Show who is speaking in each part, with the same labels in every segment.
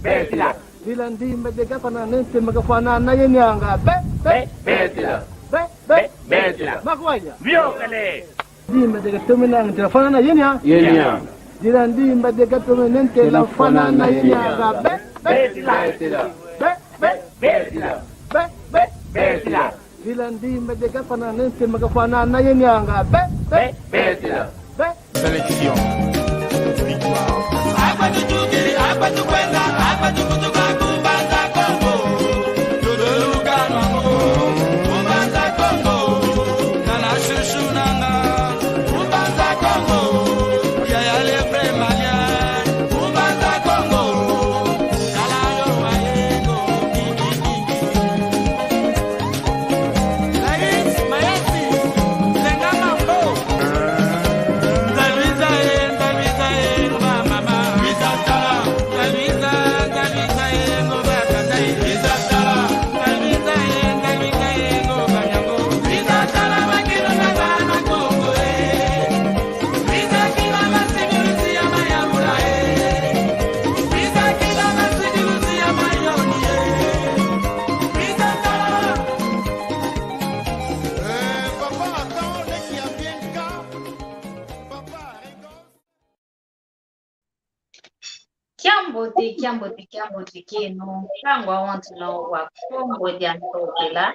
Speaker 1: Betila. Dila ndimba de gafana nente magafana na yenyanga. Betila. Betila. Makwanya.
Speaker 2: Viokale.
Speaker 1: Ndimba de gatumina ngafana na yenya.
Speaker 2: Yenya.
Speaker 1: Dila ndimba de gatumina nente la fana na yenyanga.
Speaker 2: Betila. Betila. Betila.
Speaker 1: Dila ndimba de gafana nente magafana na yenyanga.
Speaker 2: Betila.
Speaker 3: Sélection.
Speaker 4: Kiambote kenu kangwa wantu no wa Kongo diantokela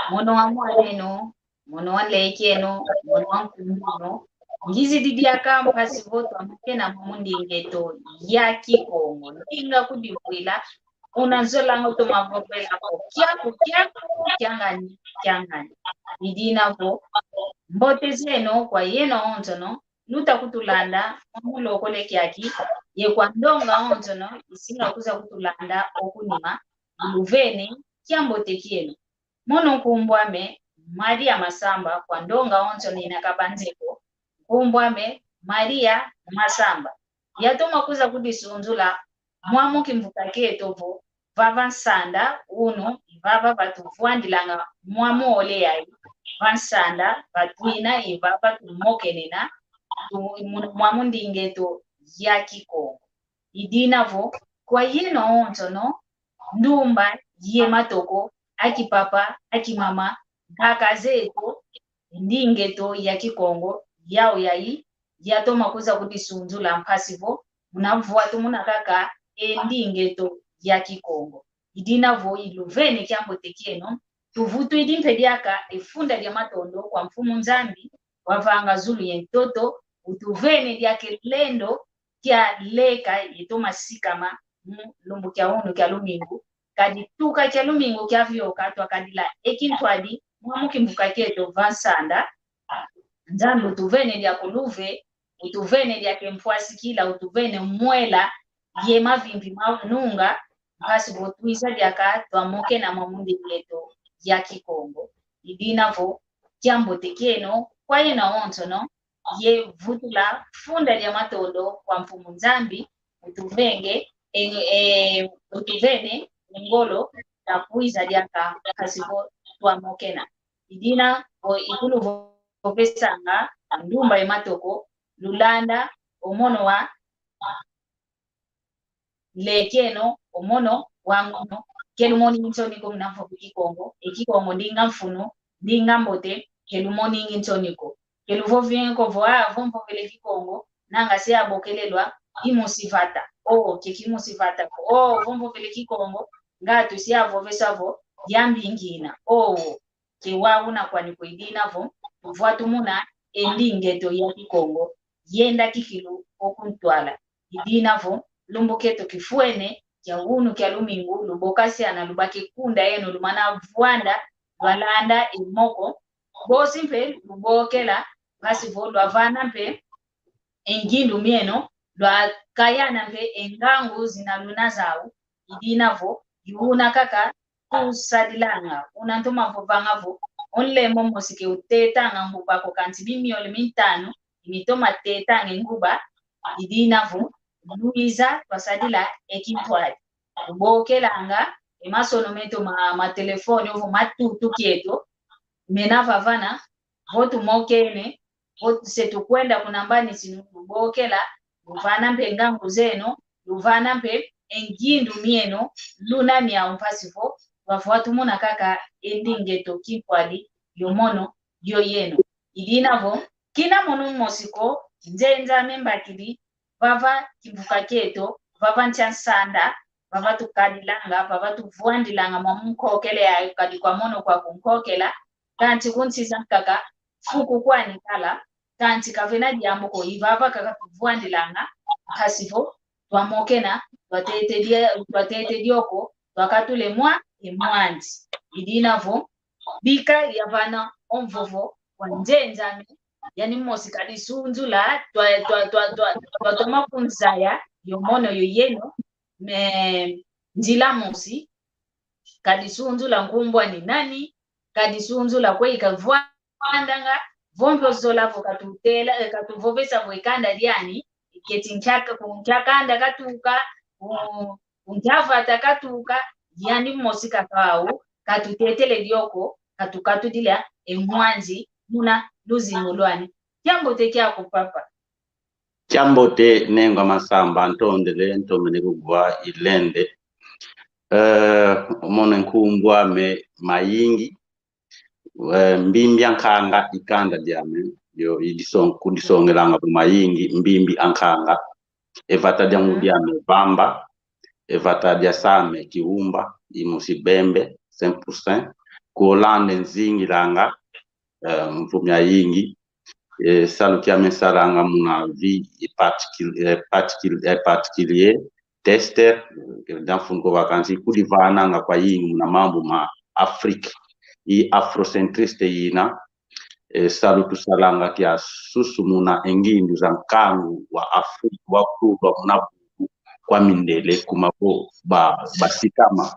Speaker 4: mono wa mwaneno mono wa lekeno mono wa mkunduno ngizi didi akamba pasivoto amkena mundi ngeto ya Kikongo ndinga kudikwila unazola ngoto mavopela ko kyangani idina vo mbote zeno kwa yeno ontono luta kutulanda mulo kole kyaki ye kwa ndonga ontono isinga kuza kutulanda okunima luvene kiambote kienu mono kumbwame Maria Masamba kwa ndonga ontono inakabanzeko kumbwame Maria Masamba yatoma kuza kudisunzula mwamu kimvuka ketovo vava nsanda uno vava batuvwandilanga mwamu ole yayi vansanda batwina ivava tumokenena mwamu ndingeto ya Kikongo idinavo kwa yeno ontono ndumba ye matoko akipapa akimama kaka zetu ndingeto ya Kikongo yao yayi yatoma kuza kudisunzula mpasivo munavua tumuna kaka ndingeto ya Kikongo idinavo iluvene kiambote kieno tuvutu idimpediaka ifunda lya matondo kwa mfumu nzambi wavanga zulu yentoto utuvene lyake lendo kya leka yetoma sikama lumbu kya unu kya lumingu kadituka kya lumingu kya vyoka twakadila ekintwadi mwamuki mvuka keto vansanda nzambi utuvene lya kuluve utuvene lya kemfwasi kila utuvene mwela ye mavimbi manunga basi botuisa lyaka twamoke na mwamundi leto ya Kikongo idinavo kiambote kieno kwa yena ontono ye vutula funda lya matondo kwa mfumu nzambi utuvenge utuvene ngolo na kuiza lyaka kasibo twamokena idina ikulu vopesanga ndumba ematoko lulanda omono wa lekeno omono wanguno kelumoni ntoniko mnafo Kikongo ekikongo ndinga mfuno ndinga mbote kelumoni ntoniko keluvo vienko voa vompo vele Kikongo nanga se abokelelwa imusifata kekimusifata vompo vele Kikongo ngatu si avovesavo yambingina kewauna kwani kuidinavo vuatumuna endingeto ya Kikongo yenda kifilu okuntwala idinavo lumbuketo kifuene kya unu kya lumingu lubokasi ana lubake kunda yeno lumana vuanda lwalanda imoko bosi mpe lubokela basi vo lwavana mpe engindu mieno lwakayana mpe engangu zinaluna zau idinavo yuna kaka kusadilanga unantuma vovangavo onlemo mosike utetanga ngubako kanti bimiole mintano imitoma tetanga nguba idinavo Luiza twasadila ekintwali ubokelanga emasono meto ma telefoni ovo matutu kieto menava vana votu mokene votu setu kwenda kunambani sinubokela luvana mpe ngangu zeno luvana mpe engindu mieno luna mia mpasivo vafuatu muna kaka endinge to kikwali yomono yo yeno idinavo kina mono mosiko njenza membakili vava kivuka keto vava nchansanda vava tukadilanga vava tuvuandilanga mwamunkokele ya kadi kwa mono kwa kunkokela kanti kunsiza kaka fuku kwani kala kanti kavena diambo ko ivava kaka tuvuandilanga hasivo twamokena twatete dioko twakatule mwa emwanzi idinavo bika yavana omvovo wanjenjame yani mosika lisunzula twatoma kunzaya yomono yoyeno njila mosi kadisunzula nkumbwa ni nani kadisunzula kweika vuandanga vombo zolavo katutela katuvovesa vwekanda lyani ketinchaka kunchakanda katuka unjava takatuka yani mosika kawo katutetele dioko katukatudila emwanzi muna luzimo lwani jambo tekyako papa
Speaker 3: jambo te nengo masamba ntondele ntomene kugwa ilende mona nkumbwa me mayingi mbimbi ankanga ikanda diame yo kundisongelanga mayingi mbimbi ankanga evata dia mudiame bamba evata dia same kiumba imusibembe 100% kuolande nzingilanga mfumya yingi salukia mesaranga muna vi particulier tester dans funko vakansi kudivananga kwa yingi muna mambo ma Afrika i afrocentriste yina salutu salanga kia susu muna engindu za nkangu wa Afrika wa kuba muna kwa mindele kumako basikama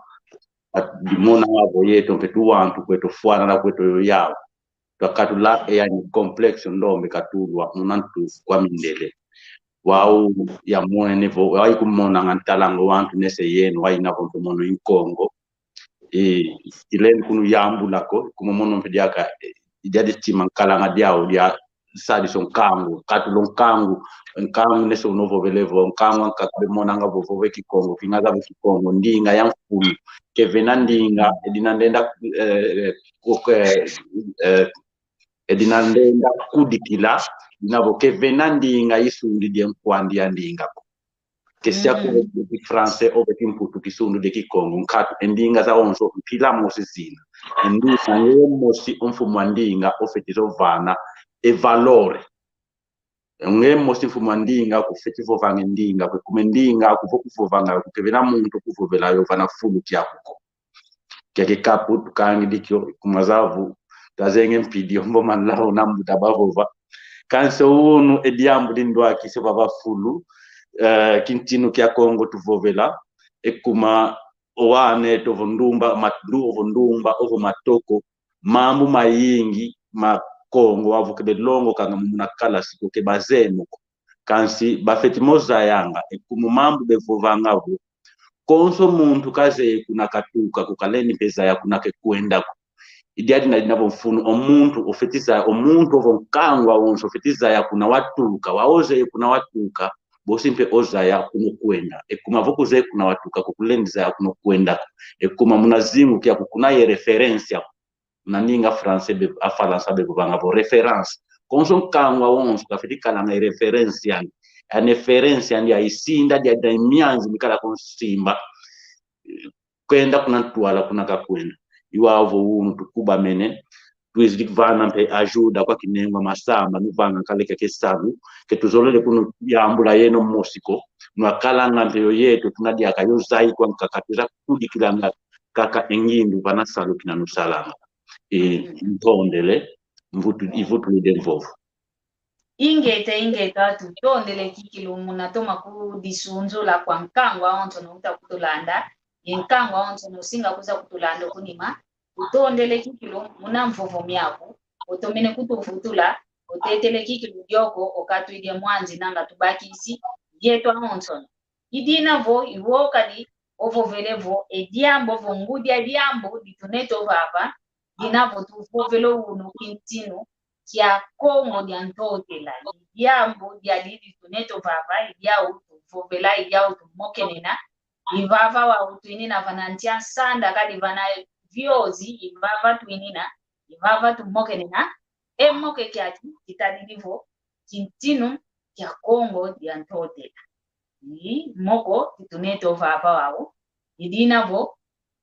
Speaker 3: dimona wabo yeto mpetu wantu kweto fuana na kweto yoyao twakatula yani complex ndombe katulwa munantu kwa mindele wao ya mwene vo wai kumona ngantalango wantu nese yenu wai nabo mono inkongo ilen kunu yambulako kumomono mpediaka idade timankala ngadiao dia sadi son kangu katulon kangu nese novo belevo kangu kakabemona ngabo vove kikongo kingaga kikongo ndinga yamfulu kevena ndinga edinandenda edinandenda kudikila nabo kevena ndinga isundi die nkwandi ya ndinga kesia ko di français obetimputu kisundu de kikongo nkatu endinga za onso mpila mosizina ndisa mosi omfumo ndinga ofetizo vana e valore mosi mfumo ndinga kufetizo vanga ndinga kumendinga kuvokuvanga kukevena muntu kuvovela yo vana fulu kyako keke kapu tukangi dikyo kumazavu tazenge mpidi ombo manlao nambuta bavova kanso unu ediambu lindwa kise baba fulu kintinu kya Kongo tuvovela ekuma owane tovondumba matu ovondumba ovo matoko mambu mayingi makongo wavukebe longo kanga muna kala siko ke bazeno kansi bafeti moza yanga ekumu mambu bevovanga vo konso muntu kaze kuna katuka kukaleni peza ya kuna kwenda idiadi na dinabo mfunu omuntu ofetiza omuntu ovonkangwa onso ofetiza ya kuna watuka waoze kuna watuka bosimpe oza ya kuno kwenda ekuma vokuze kuna watuka kukulendiza ya kuno kwenda ekuma munazimu kia kuna ye referencia naninga français be afalansa be banga bo reference konso kangwa onso kafetika na referencia ya referencia ndia isinda dia daimianzi mikala konsimba kwenda kuna twala kuna kakwenda iwavo unu tukuba mene tuizidi vana mpe ajuda kwa kinengwa masamba nuvanga kaleka kesabu ketuzolele kuno yambula yeno mosiko nwakalanga mpe yetu tunadia akayozai kwa nkakatuza kudikilanga kaka engindu vana salu kina nusalanga ntondele ivutu lidenvovu
Speaker 4: ingeta tutondele kikilu munatoma kudisunzula kwa nkangwa onto nouta kutulanda yenkangwa onto nosinga kuza kutulanda kunima utondele kikilu muna mvovo myako utomene kutuvutula utetele kikilu dyoko okatuide mwanzi nanga tubakisi yetwa onto idina vo iwokali ovovelevo ediambo vongudia diambo dituneto vava dinavo tuvovelo unu kintinu kya Kongo dia ntotela idiambo dia lili tuneto vava idia utuvovela idia utumokenena ivava wa utwinina vanantia sanda kadi vana viozi ivava twinina ivava tumokenena emoke kyati kitadilivo kintinu kya Kongo dia ntotela moko tuneto vava wao idinavo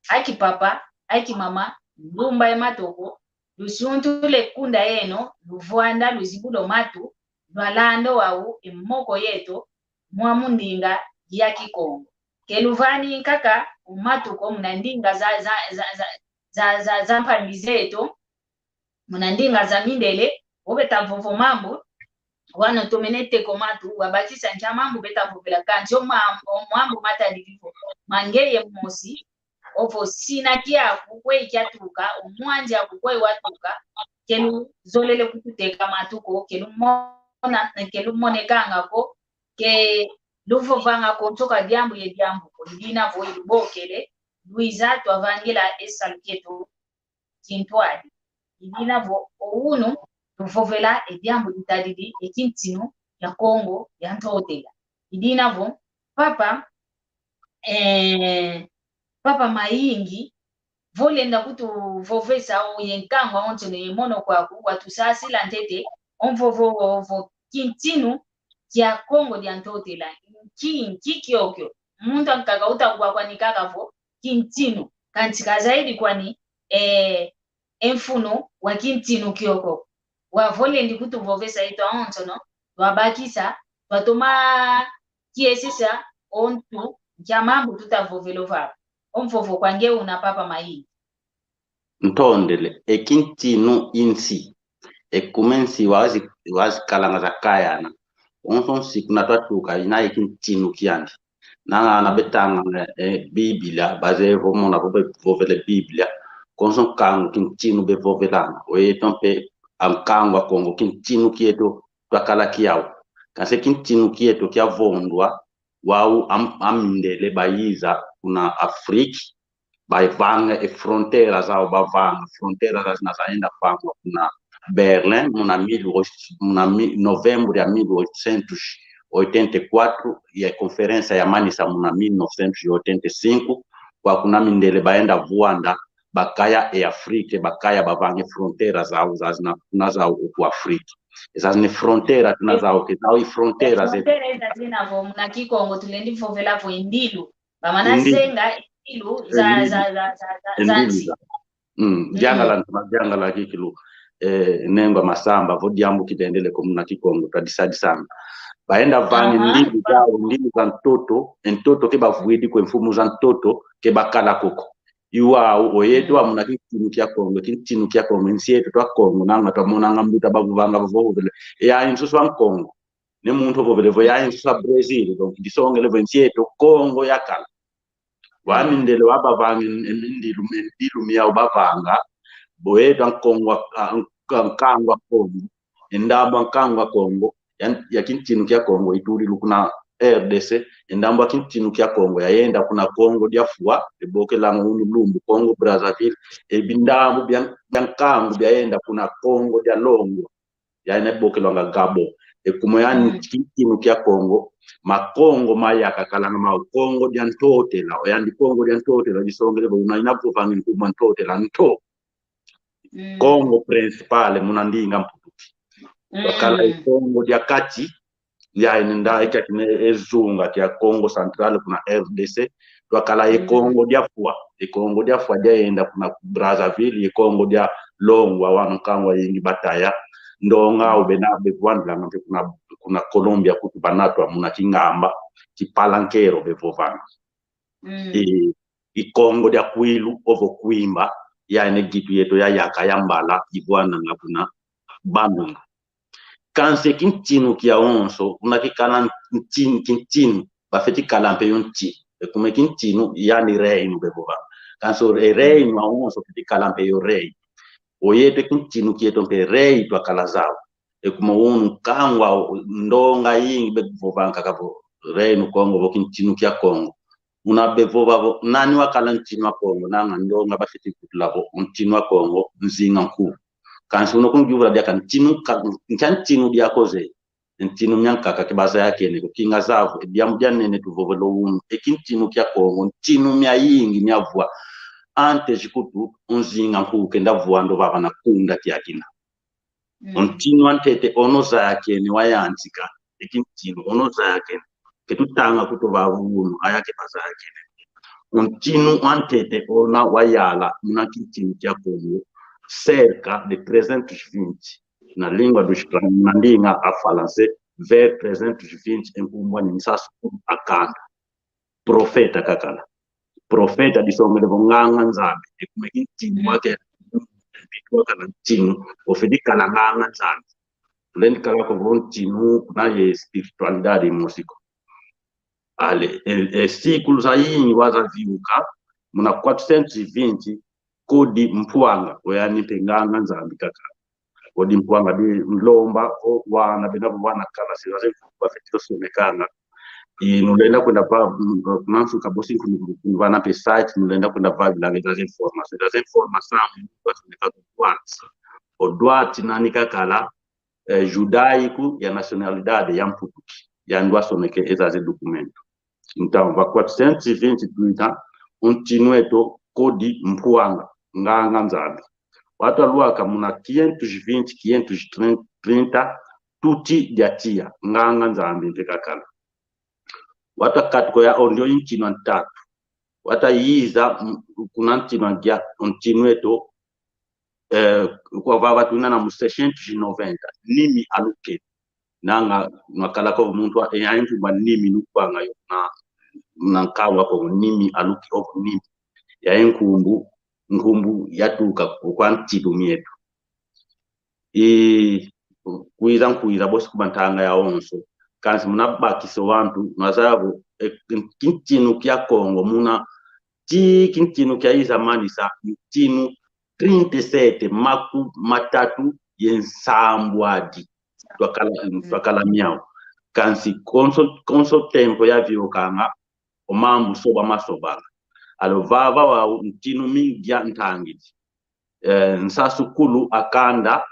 Speaker 4: aki papa aki mama ndumba ematoko lusuntule kunda yeno luvwanda luzibulo matu lwalando wau emoko yeto mwamundinga ya Kikongo keluvani kaka umatuko mnandinga za mpambi zetu mnandinga za mindele obeta vovo mambo wana tomenete komatu wabakisa ncha mambo beta vovela kanjo mambo matadilivo mangeye mosi ovo sina kia kukwe ikiatuka umwanje kukwe watuka kelu zolele kututeka matuko kelu monekanga ko ke luvo vanga kontoka diambu ye diambu ko ndina vo ilubokele luiza twavangela esalketo kintwadi ndina vo ouno tuvovela ediambu ditadidi ekintino ya Kongo ya ntotela ndina vo papa mayingi volenda kutu vovesa yenkangwa onto ne mono kwa watusasila ntete onvovo kintinu kya Kongo dia ntotela kikyokyo muntu ankaka utakwa kwani kakavo kintinu kantika zaidi kwani enfuno wa kintinu kyoko wa volendi kutu vovesa ito onto no wabakisa watoma kiesisa ontu kya mambo tutavovelo vapa omvovo kwange una papa mayingi
Speaker 3: ntondele ekintinu insi ekumensi wazi kalanga za kayana onson sikuna twatuka ina ekintinu kiandi na betanga Biblia baze vomona vovele Biblia konson kangu kintinu be vovelanga oyetompe amkangwa Kongo kintinu kieto twakala kiao kanse kintinu kieto kya vondwa wau amindele bayiza kuna Afriki baivanga fronteira zao bavanga fronteira zinazaenda pangwa kuna Berlin muna novembro ya 1884 ya conferência ya Manisa muna 1985 kwa kuna mindele baenda Vuanda bakaya Afrika bakaya bavange fronteira zao zazina ku Afrika ezazine fronteira tunazao kezao fronteira
Speaker 4: zina vo muna Kikongo tulendi vovela vo indilu bamana zenga indilu za
Speaker 3: janga la kikilu nengo masamba vodiambu kitendele ko muna Kikongo tradisadi sana baenda vange ndilu za ntoto ke bavuidi ko mfumu za ntoto ke bakala koko iwa oyetu wa muna kintinu kya Kongo nsi yetu twa Kongo nanga twamona ngambuta bavanga vovele ya insusu wa Kongo ne muntu vovele vo ya insusu wa Brazil donc disongele vo nsi yetu Kongo yakala wamindele wabavanga ndilu miya bavanga boyetu Kongo nkangwa Kongo endamba nkangwa Kongo ya kintinu kya Kongo ituri lukuna RDC endamba kintinu kya Kongo yaenda kuna Kongo dia fua eboke langu lumbu Kongo Brazzaville ebindamu byankangu byaenda kuna Kongo dia longo yaene boke longa Gabo ekumoyani kintinu kya Kongo makongo mayaka kalanga ma Kongo dia ntotela oyandi Kongo dia ntotela disongele bona inapofanga nkuma ntotela nto Kongo principale munandinga mputuki wakala Kongo dia kati ya inenda ekatine ezunga kya Kongo Central kuna RDC wakala Kongo dia fua Kongo dia fua jaenda kuna Brazzaville Kongo dia longwa wankangwa yingi bataya ndonga ubenabe kwandla ngambe kuna Colombia kutubanatwa muna kingamba kipalankero bevovana Kongo dia kwilu ovo kuimba ya ene gitu yeto ya yakayambala ibwana ngapuna bandunga kanse kintinu kia onso unakikala kintinu bafeti kalampe yonti ekume kintinu yani reino bevova kanso reino onso feti kalampe yo rei oyete kintinu kieto mpe rei twa kalazao ekume wonu kangwa ndonga yingi bevova kakavo reino Kongo bo kintinu kia Kongo una bevova nani wakala ntinu wa Kongo nanga ndonga bafeti kutulavo ntinu wa Kongo nzinga nkuu kansi uno kunjura dia kan tinu dia koze tinu nyanka ka kibaza yake ne kinga zavu dia mjane ne tuvovelo unu tinu kya Kongo tinu mya yingi nyavua ante jikutu unzinga kukenda vuando baba na kunda kyakina tinu antete onoza yake ne wayantika tinu onoza yake ketutanga kutoba unu ayake baza yake tinu antete ona wayala muna tinu kya Kongo cerca de 320 na língua dos na língua a falanse ver 320 em kumwani sasu akanda profeta kakala profeta disome de nganga nzambi ekumeki tinu wake bitwa kana tinu ofedika na nganga nzambi len kala ko tinu na ye spiritualidade músico ale ciclos aí waza viuka muna 420 kodi mpwanga oyani penganga nzambi kaka kodi mpwanga di mlomba o wana benapo wana kala silaze bafetiko somekanga nulenda kwenda pa nansu kabosi kunwana pe site nulenda kwenda pa la des informations basoneka kwanza odwati nani kakala judaico ya nationalidade ya mputuki ya ndwa soneke ezaze documento então va 420 continueto kodi mpwanga nganga nzambi watu aluaka muna 520 530 tuti diatia nganga nzambi mpekakala watu akatiko ya ondio inchino ntatu wata yiza kuna ntino ngia ontinueto kwa vava tuna na museshen 90 nimi aluke nanga nakala ko muntu ya impu nimi nupanga yo na nkawa ko nimi aluke of nimi ya nkumbu yatuka kwa ntito mietu kuiza bosi kubantanga ya onso kansi munabakiso wantu mazabo kintinu kya Kongo muna kintinu kya izamani sa kintinu 37 maku matatu yensambwadi twakala miao kansi konso tempo ya viokanga omambu soba masobanga alo vava wa ntinu mingia ntangiti nsasukulu akanda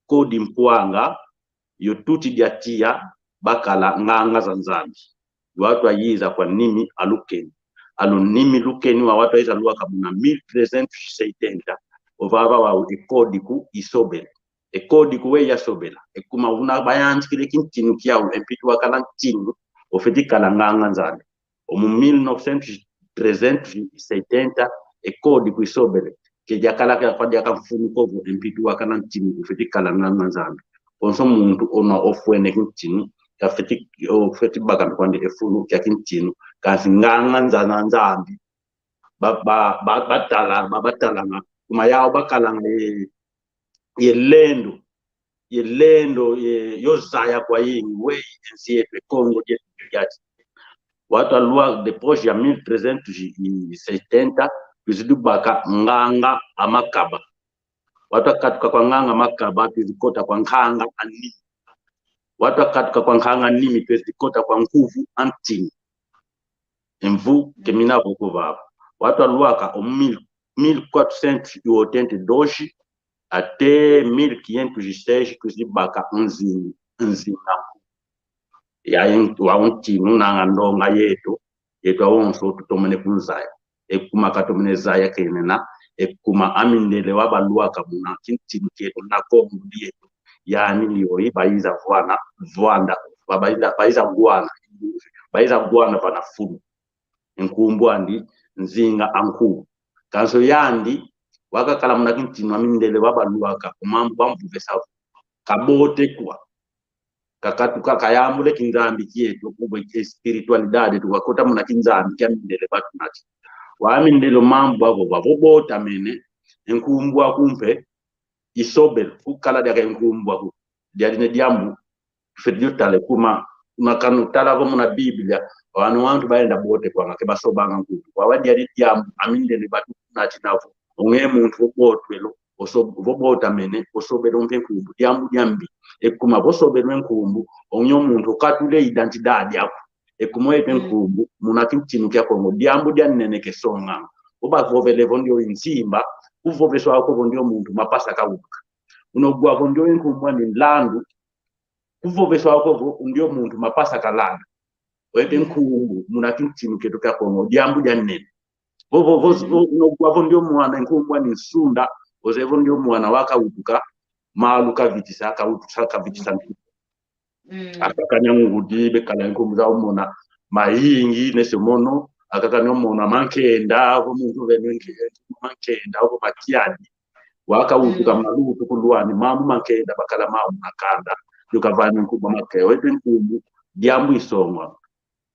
Speaker 3: kodi mpwanga yotuti diatia bakala nganga za nzambi watu ayiza kwa nimi alukeni alo nimi lukeni wa watu aiza luwa kabuna 1370 ovava wa ekodi ku isobela ekodi ku we yasobela ekuma una bayanti kile kintinu kiao empitu wakala ntinu ofetikala nganga nzambi omu 1970 ekodi ku isobela kejakala kwa diaka mfunu kovu empitu wakala ntinu ofetikala nganga nzambi onso muntu ona ofwene kintinu ofeti bakambi kwandi efunu kya kintinu kasi nganga nzana nzambi batalanga kuma yao bakalanga yelendo yozaya kwa yingi we ensi yetu Kongo yetu yati watu alua depois ya 1370 kuzidubaka nganga amakaba watu akatuka kwa nganga makaba tuzikota kwa nganga anini watu akatuka kwa nganga nimi tuzikota kwa nguvu antini emvu kemina vokova watu aluaka o 1482 até 1506 tuzibaka nzina ya ntinu na ndonga yetu awonso tutomene kunzaya ekuma katomene zaya kenena ekuma amindele wabaluaka muna kintinu ketu na Kongo yetu yani liyo ibaiza vwanda baiza gwana pana fulu nkumbu andi nzinga anku kanso yandi wakakala muna kintinu amindele wabaluaka kumambu bambuvesa kabote kwa kakatuka kayamule kinzambi kietu kubwe spiritualidade tukakota muna kinzambi kyamindele batunati wamindelo mambo abo babobota mene nkumbu akumpe isobel kukala daga nkumbu aku diadine diambu fedio tale kuma makanu tala ko muna biblia wanu wantu baenda bote kwa ngake basobanga nkumbu wawadi adi diambu amindele batunati navo onge muntu botwelo osobota mene osobelo nkumbu diambu diambi ekuma bosobelwe nkumbu onyo muntu katule identidade yako ekumoete nkumbu muna kintinu kya Kongo diambu dia neneke songa oba vovele vondio insimba uvoveswa ako vondio muntu mapasa kauka unogwavo ndio inkumbwa ni landu kuvoveswa wako ndio muntu mapasa kalanda wete nkumbu muna kintinu ketu kya Kongo diambu dia nene vovo unogwavo ndio mwana inkumbwa ni sunda ozevo ndio mwana waka utuka malu kavitisa ka utuka kavitisa akakanya ngudi bekala inkumbu za umona mayingi nesemono akakanya umona mankenda avo muntu venenge mankenda avo matiani waka utuka malu tukulwani mamu mankenda bakala mamu nakanda yukavani nkumbu makeo ete nkumbu diambu isonga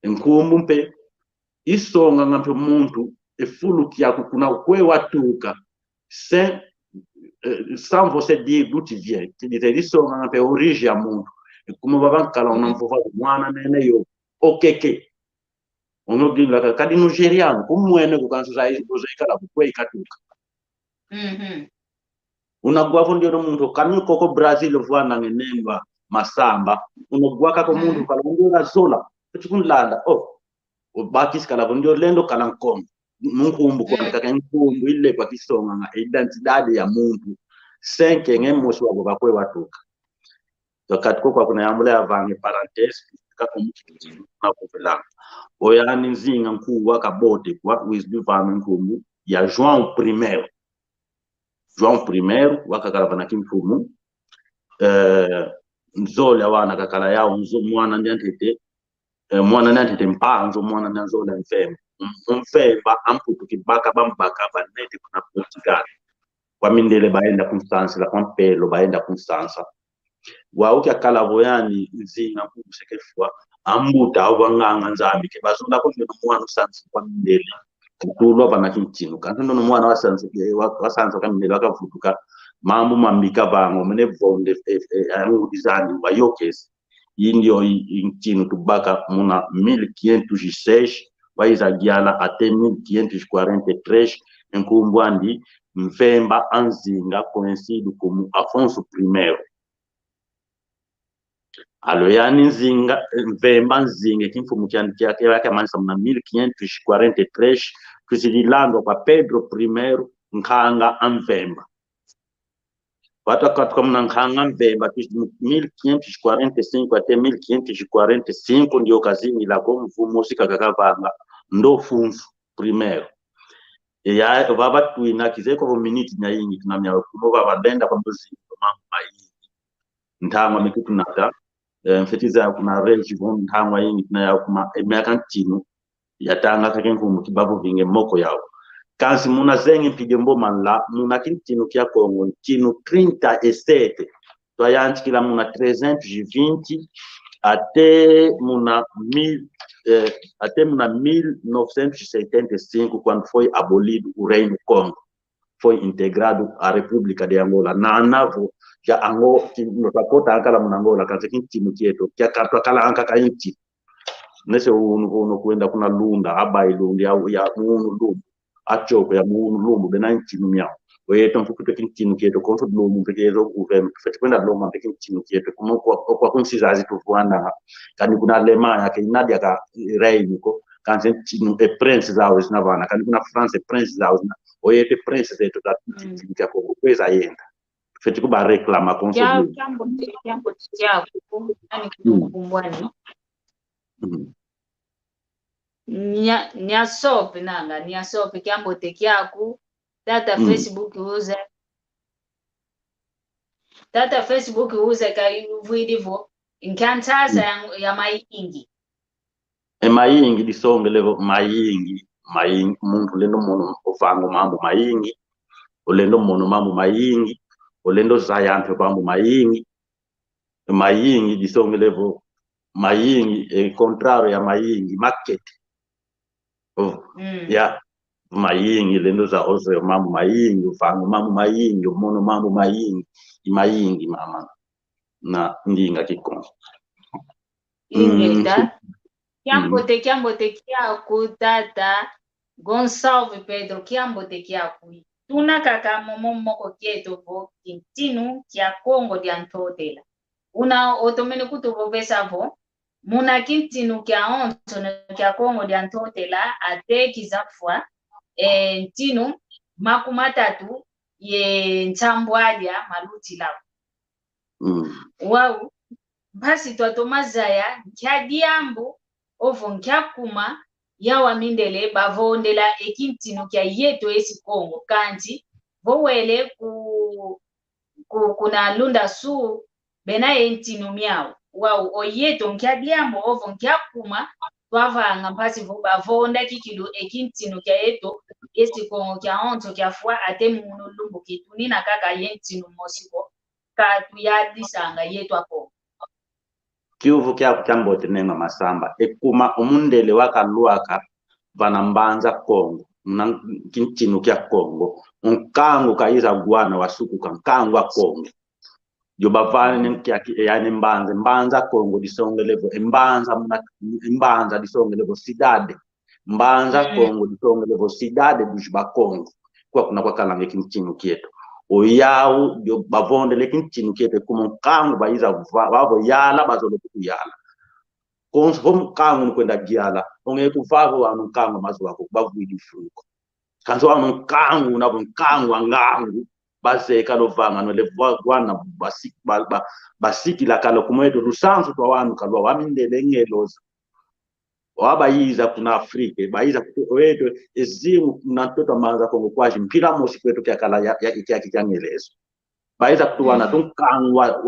Speaker 3: nkumbu mpe isonga ngampe muntu efulu kiako kuna kwe watuka sans você dire d'où tu viens tu dis isonga ngampe origine ya muntu kuma babankala unamfufa mwana nene yo okeke onogila kadi nigeriano kumwene kukanza izoikala kwe ikatuka unagwavo ndio muntu kanu koko Brazil vwana ngenengwa masamba unogwaka ko muntu kala ndio razola tukunlanda bakis kala ndio lendo kala nkombo nkumbu kwa kaka nkumbu ile kwa kisonga nga identidade ya muntu senke ngemosi wabo bakwe watuka wakati kwa kuna yambule avange parenthèse kaka mukiti na kuvela oyani nzinga nkuu wakabote kwa wisdu vame nkumbu ya João primeiro wakakala na kimfumu nzole wana kakala yao mwana ndantete mpanzo mwana nanzole mfemba amputu kibaka bambaka banete kuna Portugal kwa mindele baenda Constance la Pampelo baenda Constance wauki akala voyani nzinga kusekefwa ambuta wanganga nzambi ke bazonda ko no mwana sansi kwa mindele kutulwa bana kintinu kanto no mwana wasansa kamindele wakavutuka mambo mambika bango mene vonde angudizani wayokes indio intinu tubaka muna 1516 waiza giala até 1543 enkumbwandi mfemba anzinga conhecido como Afonso I aloyani nzinga mfemba nzinga kimfumu kyake yake amanisa muna 1543 kuzilandwa kwa Pedro I nkanga amfemba watu muna nkanga mfemba 1545 até 1545 ndio kazini la mfumu sikakavanga ndo funfu primeiro ya baba tuina kizeko vo minute nyingi tunamya kuno baba benda kwa mbuzi mambo mai ntangwa mikitu nata mfetiza kuna range von ntangwa yingi tunaya kuma emeka ntinu yatanga kake nkumu kibabu vinge moko yao kansi muna zengi pige mboma la muna kintinu kya Kongo ntinu 37 toyanti kila muna 320 até muna 1975 quando foi abolido o Reino Congo, foi integrado à República de Angola. Na navo já Angola no pakota akala muna Angola kanza kintinu kieto kya katwa kala anka inti nese uno kuenda kuna lunda abailundi ya munu lumbu achoko ya munu lumbu bena intinu myao weto mfukuto kintinu kieto konso lumbu pekezo uvem fete kwenda loma kintinu kieto kuma kwa kunsizazi tufuanda kani kuna Alemanha ke inadia ka reino ko kanse tinu e prince zao zinavana kani kuna France prince zao oyete prince zetu da kintinu kya Kongo kweza yenda fete kuba reclama konso
Speaker 4: Jambo ani kumbwani nyasope nanga nyasope kyambo tekiaku tata Facebook uze ka video inkantaza ya mayingi
Speaker 3: mayingi disonge levo mayingi muntu lendo mono ofango mambo mayingi olendo mono mambo mayingi olendo zayante mambo mayingi disonge levo mayingi contrario ya mayingi market ya mayingi lendo za ozo mambo mayingi ufango mambo mayingi mono mambo mayingi mama na ndinga kikongo
Speaker 4: ingeda kyambote kyaku tata Gonçalves Pedro kyambote kyaku tuna kaka momoko kieto vo kintinu kya Kongo dia ntotela una otomene kutuvovesa vo muna kintinu kya onto kya Kongo dia ntotela ate kizafwa ntinu makumatatu ye ntambwalya maluti lao Wow. Basi twatomazaya nkyadiambo ovo nkyakuma yawa mindele bavondela ekintino kya yetu esi Kongo kanti vowele kuna lunda su bena entino miao wow oyeto nkyadiambo ovo nkyakuma twavanga mpasi vo bavonda kikilu ekintino kya yetu esi Kongo kya onto kya fwa ate muno lumbu kitunina kaka yentino mosiko katu yadisanga yetu ako
Speaker 3: Kiuvu kya kuchambote nenga masamba ekuma umundele wakaluaka vanambanza Kongo kinchinu kya Kongo nkangu kaiza guana wasuku kankangu wa Kongo jobavane nkyaki yani mbanza Kongo disongelevo mbanza disongelevo sidade mbanza Kongo disongelevo sidade bushba Kongo kwa kuna kwa kalange kinchinu kieto oyau yo bavonde lekin chinu kete kuma kangu baiza wavo yala bazolo kuyala konso vom kangu kwenda giala onge kuvavo wanu kangu mazo wako bavwidi fuko kanso wanu kangu na kangu angangu baseka lovanga no levwana basiki la kalo kumwedo lusanzu twa wanu kalwa wamindele ngeloza wabayiza kuna Afrika bayiza kwetu ezimu natota manza Kongo kwaji mpira mosi kwetu kya kala ya kinyelezo bayiza kutuwana tunkangwa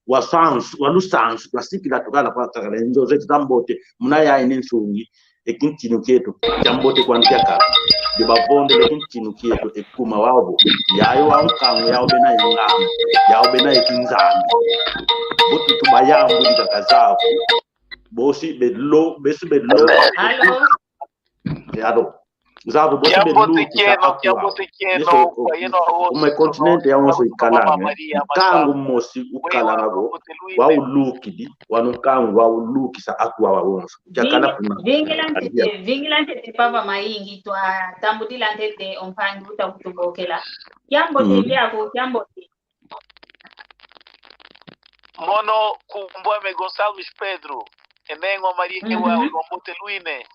Speaker 3: wa sans wa lusansu klasikila tukala kwa kala nzo zetu tambote munaya ininsungi ekintinu kyetu jambote kwa ntyaka de bavonde lekintinu kyetu ekuma wabo yayo wankangu yao bena yangam yao bena ekinzambi botu tubayambu dikakazafu bosi bello besi bello
Speaker 4: allo
Speaker 3: yado zabo bosi bello kuma continent ya wonso ikalanga kangu mosi ukalanga go wa ulukidi wanu kangu wa uluki sa akwa wa wonso jakala kuna
Speaker 4: vingilante papa maingi twa tambudila ndete ompangi utakutubokela jambo teliako jambo
Speaker 5: mono kumbwame Gonçalves Pedro enengo Maria wa Lombote Luine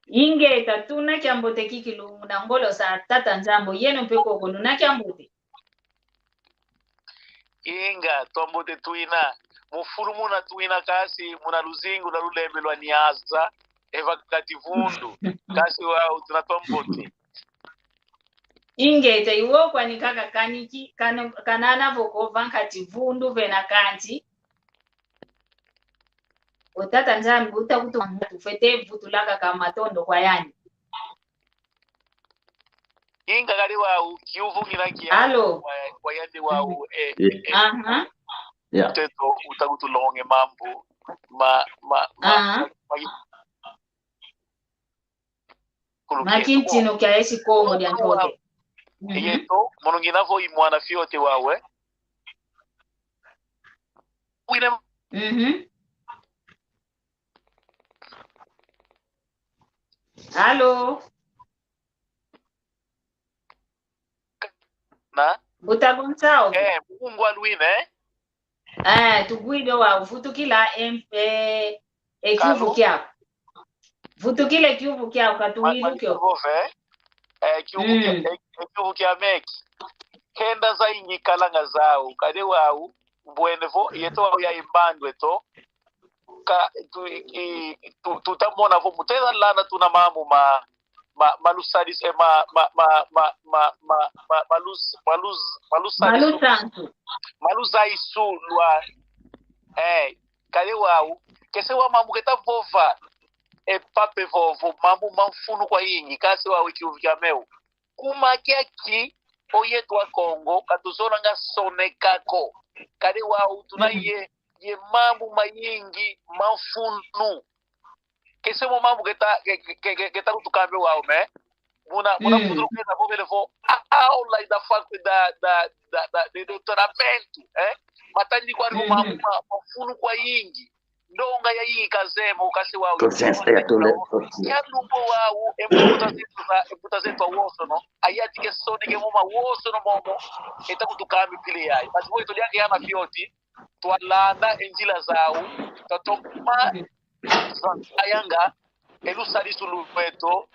Speaker 4: inge tatuna kyambote kikilu na ngolo sa tata njambo yeno mpeko kono na kyambote
Speaker 5: inga tombote tuina mufuru muna tuina kasi muna luzingu na lulembe lwa niaza eva kativundu kasi wa tunatombote
Speaker 4: inge taiwo kwa nikaka kaniki kanana voko vankati vundu vena kanti otata njambo utakutu fete vutulaka kama tondo kwa yani
Speaker 5: inga gali wa kiuvu ngirangi kwa yande wa
Speaker 3: yeah
Speaker 5: teto utakutu longe mambo
Speaker 4: makintino kya esi Kongo dia ntote
Speaker 5: yeto mononginavo imwana fiote wawe
Speaker 4: allo
Speaker 5: na
Speaker 4: butagonzao
Speaker 5: mungwa Luine
Speaker 4: tuguido wa vutukila ekivu kyako vutukile kiuvu kyako katuwilukyo
Speaker 5: kiuvu kya meki kenda za ingi kalanga zao kade wau mbwenevo yeto wau ya imbandwe to ka tutamona vo muteza lana tuna mamu malusadis maluzaisu lwa kade wau kese wa mamu keta vova pape vovo mambu manfunu kwa ingi kasi wa kiuvu kya meu kuma kiaki oyetu wa Kongo katuzona nga sonekako kade wa tuna ye mambu mayingi manfunu kese mo mambu keta kutukambe wao me muna kuduru kena bobelevo la ida fakwe de doutoramento matandi kwa mambu manfunu kwa ingi ndonga ya hii kazema ukasi wao ya lumbo wao embuta zetu woso no ayati ke sone ke moma woso no momo eta kutukambi pile yayi basi boito yake yana fioti twalanda enjila zao tatoma ayanga elusali sulu meto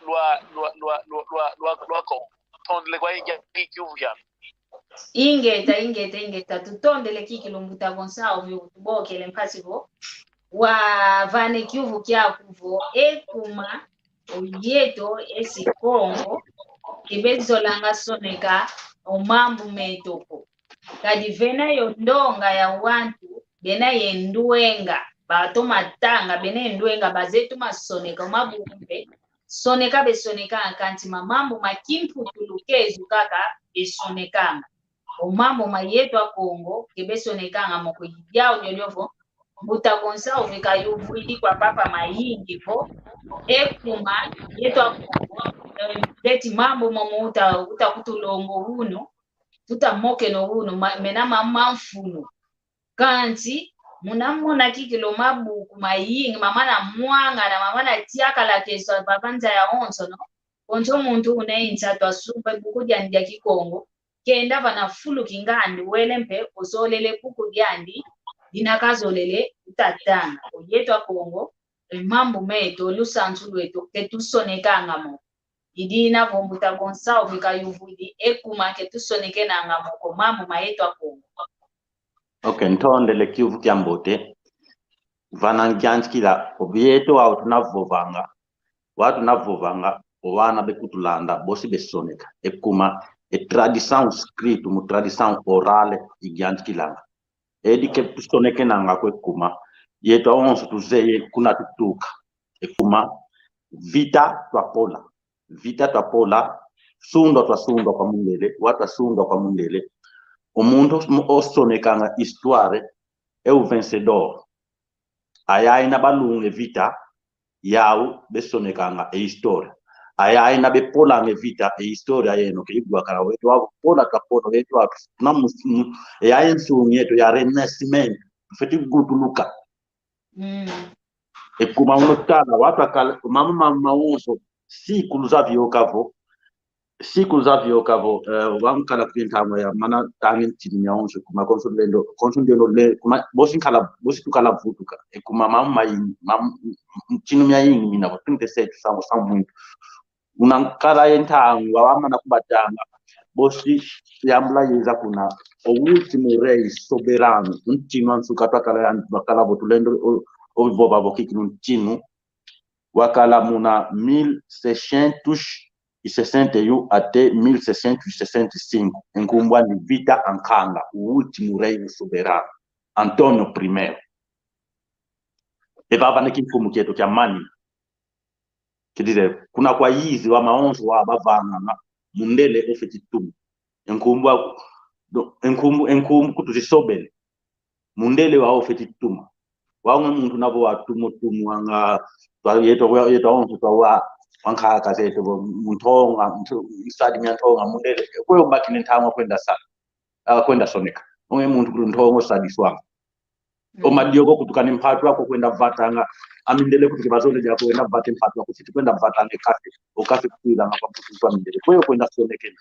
Speaker 5: lwa ko tondle kwa ingia kiuvu ya
Speaker 4: ingeta tutondele kikilumbuta Gonçalves utubokele mpasivo wa vane kiuvu kyakuvo ekuma oyeto esi Kongo kibezolanga soneka omambu metoko kadi vena yondonga ya wantu bena yenduenga bato matanga bena yenduenga bazetu masoneka omabumbe soneka besoneka kanti mamambo makimpu tulukezu kaka besonekanga omambo mayetu a Kongo kebesonekanga moko yidyao nyolyovo mbuta Gonçalves kayuvwili kwa papa mayingi vo ekuma yetu a Kongo leti mambo momo utakutulongo huno tutamoke no huno mena mamamfuno kanti munamona kikilo mabuku mayingi mamana mwanga na mamana tiaka la keso babanza ya onso no onso muntu unainza twasumba buku dya Kikongo kenda vana fulu kingandi welempe osolele buku dyandi dinakazolele utatanga oyetu a Kongo mambo meto lusanzu lwetu ketusonekanga mo idina vombuta Gonçalves kayuvudi ekuma ketusoneke nanga moko mambo mayetu a Kongo.
Speaker 3: Okay, ntonde le kiuvu kyambote vanangyanskila obieto au tunavovanga watu navovanga owana bekutulanda bosi besoneka ekuma tradição scrito mu tradição orale igyanskilanga edi ke tusoneke nanga kwekuma yeto onso tuzeye kuna tutuka ekuma vita twapola sundwa twasundwa kwa mundele watu asundwa kwa mundele omuntu osonekanga histoire é o vencedor ayai na balunge vita yau besonekanga e histoire ayai na bepolange vita e histoire yeno ke igwa kala wetu wabo pola twapola wetu watu na musimu ayai nsungu yetu ya renascimento feti gutuluka e kuma unotana watu akala mama uso siku zavio kavo wankala kwintamo ya mana tangin tinya onso kuma konsundelo le kuma bosi tukala vutuka e kuma mama tinu mya yingi mina ko 37 samu muito unankala yentango wamana kubatanga bosi yamla yeza kuna o último rei soberano tinu ansuka takala bakala botulendo o boba bokiki tinu wakala muna 1661 até 1665 enkumbwa ni vita ankanga o último rei soberano Antônio I evava nekimfumu kyetu kya mani kidire kuna kwa yizi wa maonzo wa bavanga mundele ofetitum enkumbu kutuzisobele mundele wa ofetitum waunga muntu nabo watumutumu wanga yeto onzo twa wankha kazeto muntonga isadi nyantonga mundele kweyo bakine ntamo kwenda soneka onge muntu kuntongo sadiswanga omadiogo kutukana mpatu wako kwenda vatanga amindele kuti bazone jako kwenda vate mpatu wako kuti kwenda vatanga okafe kuila ngapa kutwa mindele kweyo kwenda sonekena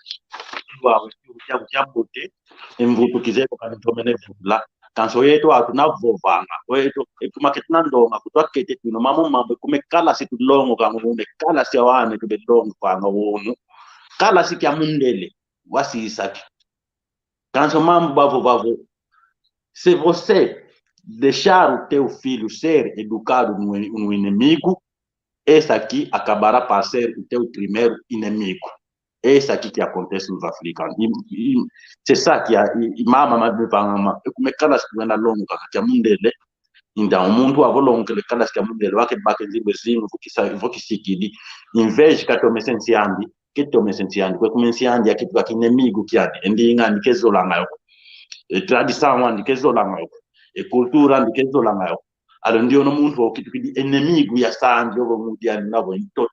Speaker 3: wawe kujabute emvutu kizeko kana ntomene vula kanso yetu atunavovanga wetu ekumaketna ndonga kutwakete tino mambo kumekala situ longo kangume kala sia wane tubelongo kwanga wonu kala sikya mundele wasisaki kanso mambo bavo se você deixar o teu filho ser educado no inimigo, esse aqui acabará por ser o teu primeiro inimigo. Esse aqui que acontece nos africanos. Você sabe que a mama como é que elas vão longo que a mundele então o mundo a longo que elas que a mundele vai que bater libezinho vou que seguir em vez de que tome sensiandi que como sensiandi aqui que inimigo que há ndinga que zolanga tradição andi que zolanga e cultura andi que zolanga alo ndio no mundo que inimigo ya sandi yo mundial nabo into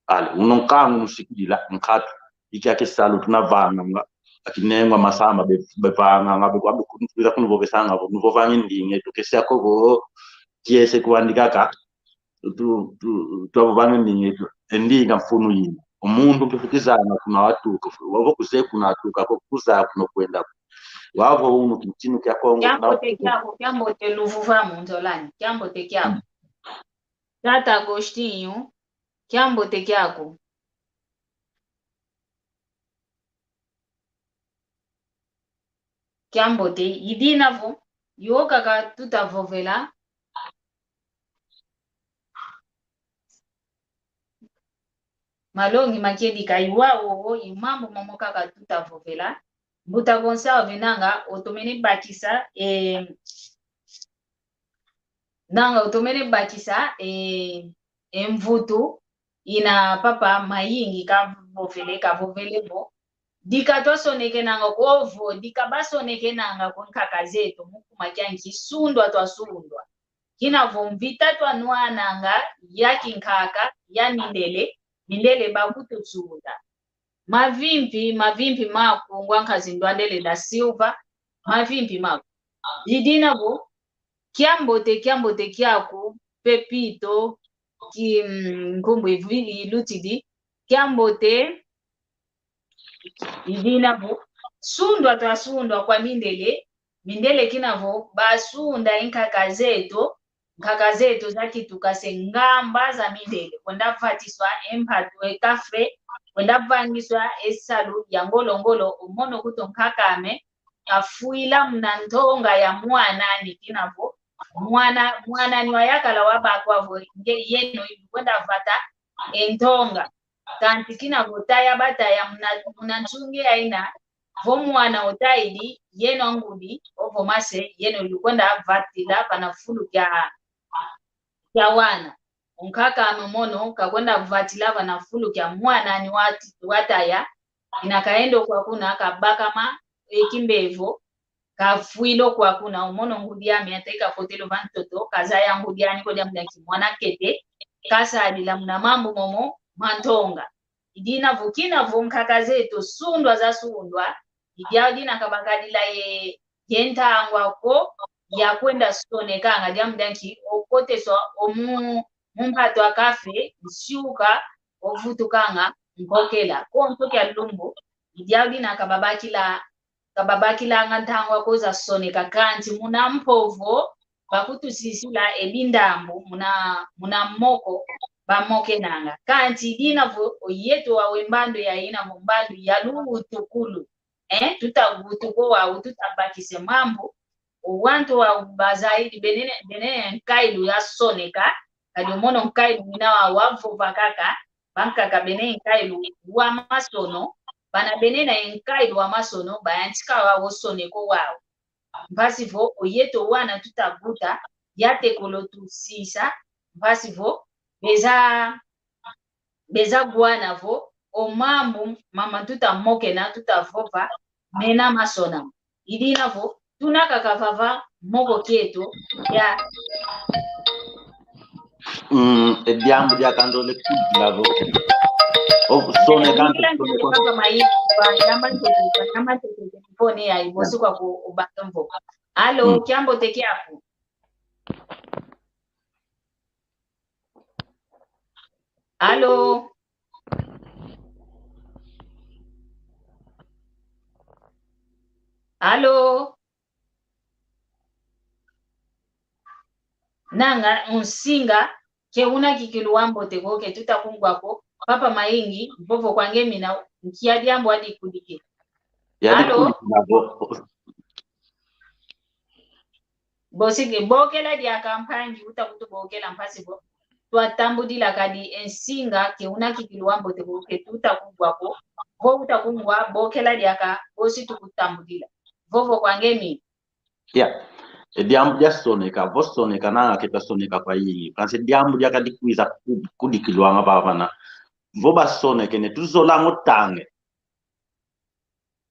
Speaker 3: ale unonkangu musikila nkatu ikyake salo tunavanga akinengwa masamba bevanga ngabe kwabe kuntuza kunuvovesanga kunuvovanga indinge tukesya kogo kiese kuandikaka twavanga indinge endinga mfunu yini umuntu mpefikizana kuna watuka wavo kuze kunatuka kuza kunokwenda wavo uno kitinu kya Kongo
Speaker 4: kyambote luvuva munzolani kyambote kyako tata Agostinho kyambote kyako kiambote idinavo yokaka tutavovela malongi makiedika iwao imambo mamokaka tutavovela mbuta gonsa venanga otomene bakisa nanga otomene bakisa mvutu ina papa mayingi kavovelebo dika twasoneke nanga kovo dika basoneke nanga konkaka zetu mukumakyanki sundwa twasundwa kinavo mvita twanua nanga yakinkaka ya mindele bakutusunda mavimpi maku ngwankazindwandele da silva mavimpi maku idinavo kiambote kyaku pepito nkumbu ilutidi kiambote idinavo sundwa twasundwa kwa mindele kinavo basunda inkaka zetu zakitukase ngamba za mindele kwenda vatiswa empatu ekafe kwenda vangiswa esalu ya ngolongolo umono kuto nkakame afuila mnantonga ya mwanani kinavo mwana ni wayakala wabakwavo yeno kwenda vata entonga kanti kinavo taya bataya mnanchungi aina vo mwana otaidi yeno angudi ovo mase yeno likwenda vatila pana fulu kya wana unkaka amemono kakwenda vatila pana fulu kya mwana ni wataya inakaendo kwa kuna kabakama ekimbevo kafuilo kwa kuna umono ngudiame ateka fotelo vantoto kaza ya ngudiani kwa jamda kimwana kete kasa adila mna mambo momo mantonga idina vukina vunkaka zetu sundwa za sundwa idiadina kabagadila yentangwa ko ya kwenda stone kanga jamdanki okoteswa mumpato akafe mshuka ovutu kanga nkokela ko mtoke alumbu idiadina kababakila ngantangwa koza sone kakanti muna mpovo bakutusisila ebindambu muna moko bamoke nanga kanti dinavo oyeto wawe mbando ya ina mbando ya lutukulu tutagutuko wa tutabakise mambo owanto wa bazaidi benene nkailu ya soneka kadiomono nkailu minawa wavo vakaka bankaka benene nkailu wa masono bana benena nkailu wa masono bayantika wa soneko wao mpasivo oyeto wana tutaguta yatekolo tusisa mpasivo beza guanavo omambu mama tutamoke na tutavova mena masona idinavo tunakakavava moko keto ya
Speaker 3: diambo dia kandole kudlavo sone kanto
Speaker 4: papa mai yamba pone ya ibosi kwa kubatomvo alo kiambo teke afu alo alo nanga unsinga ke una kikiluambo tegoke tutakungwako papa maingi mpovo kwange mina nkiadiambo hadi kudike alo bosige bokela dia kampanji utakutubokela mpasibo twatambudila kadi ensinga ke una kikiluambo tegoke tutakungwako vo utakungwa bokela dia bosi tukutambudila vovo kwange mina
Speaker 3: diambu dia soneka vosoneka nanga kita soneka kwa yingi kanse diambu dia kadikuiza kudikilwanga bavana voba soneke ne tuzola ngotange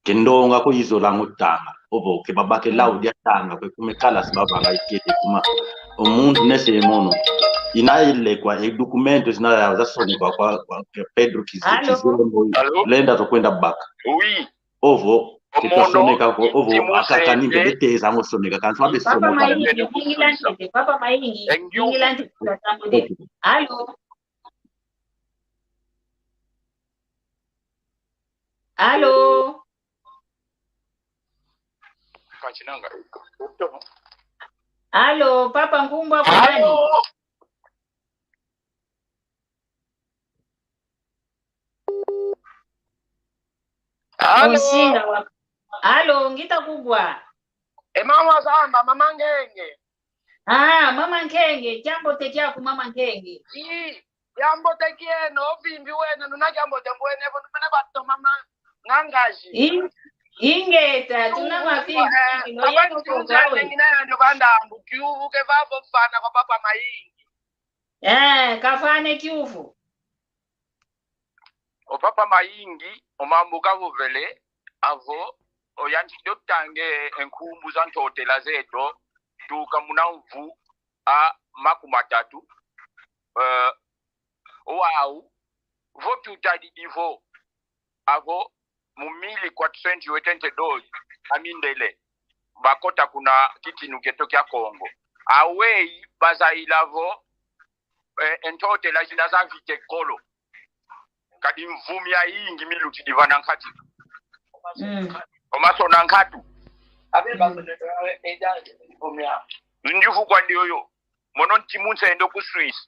Speaker 3: kendonga ko izola ngotanga obo ke babake lawo dia tanga kwe kumekala sibaba ngayikete kuma umuntu nesemono inaile kwa documento zina za soneka kwa Pedro Kizimbo lenda zokwenda baka
Speaker 5: Oui.
Speaker 3: ovo kitasoneka ko ovo akakaninde beteza ngosoneka kanso abe
Speaker 4: papa
Speaker 3: soneka
Speaker 4: maingi ingilante tutambude alo alo alo papa ngumbwa kwani
Speaker 5: Alo.
Speaker 4: Osinga wa alo ngita kubwa
Speaker 5: Mama Zamba, Mama Ngenge.
Speaker 4: Mama Nkenge, jambo tekiaku Mama Nkenge.
Speaker 5: Jambo tekieno, vimbi wene, nuna jambo wene, nuna bato Mama Ngangaji.
Speaker 4: Ingeta, tunama vimbi, no yeno kukawe.
Speaker 5: Ngina yanyo kandambu, kiuvu ke vavo mfana kwa Papa Mayingi.
Speaker 4: Kafane kiuvu.
Speaker 5: O Papa Mayingi, o mambu kavuvele, avo, o yanti dotange enkumbu zantote la zeto, tuka munamvu a makumatatu. Wow, votu tadi ivo, avo, mumili kwa 2022 amindele bakota kuna kiti nuketokea Kongo awei baza ilavo entote la jina za vite kolo kadi mvumi ya ingi miluti divana nkati omaso na nkatu ndifu kwa ndiyo monon timunsa endo ku Swiss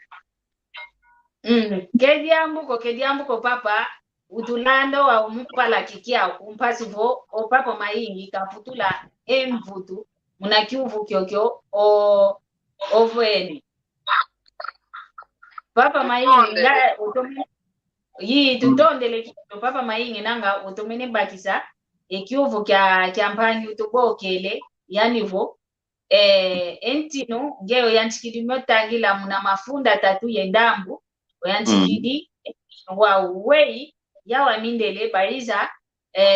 Speaker 4: kediambuko papa utulando wa umupala kikia kumpasivo o Papa Mayingi kafutula emvutu munakiuvu kyokyo ovweni Papa Mayingi nga utomene tutondele kyo Papa Mayingi nanga utomene bakisa ekiuvu kya mpangi utubokele yanivo entino ngeo yanchikidimyo tangila muna mafunda tatu yendambu yanchikidi wa wei yawa mindele bariza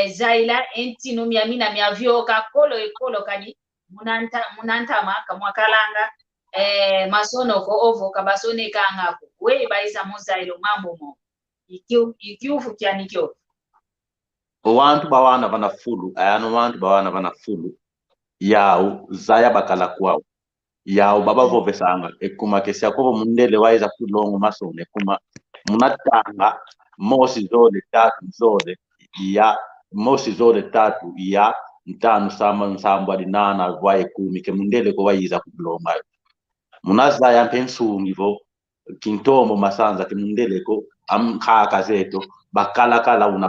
Speaker 4: zaila entino miamina miavyoka kolo kadi munantama kamwakalanga masono ko ovo kabasone kangako we bariza mozailo mambo mo ikiufu kyanikyo
Speaker 3: wantu bawana banafulu ayano wantu bawana banafulu yao zaya bakala kwao yao baba vovesanga ekuma kesi yakobo mundele waiza kulongo masone kuma munatanga mosi zole tatu ya ntanu sama nsambwa dinana vae kumi ke mundele ko waiza kulonga munaza ya pensungi vo kintomo masanza ke mundele ko amkhaka zeto bakala una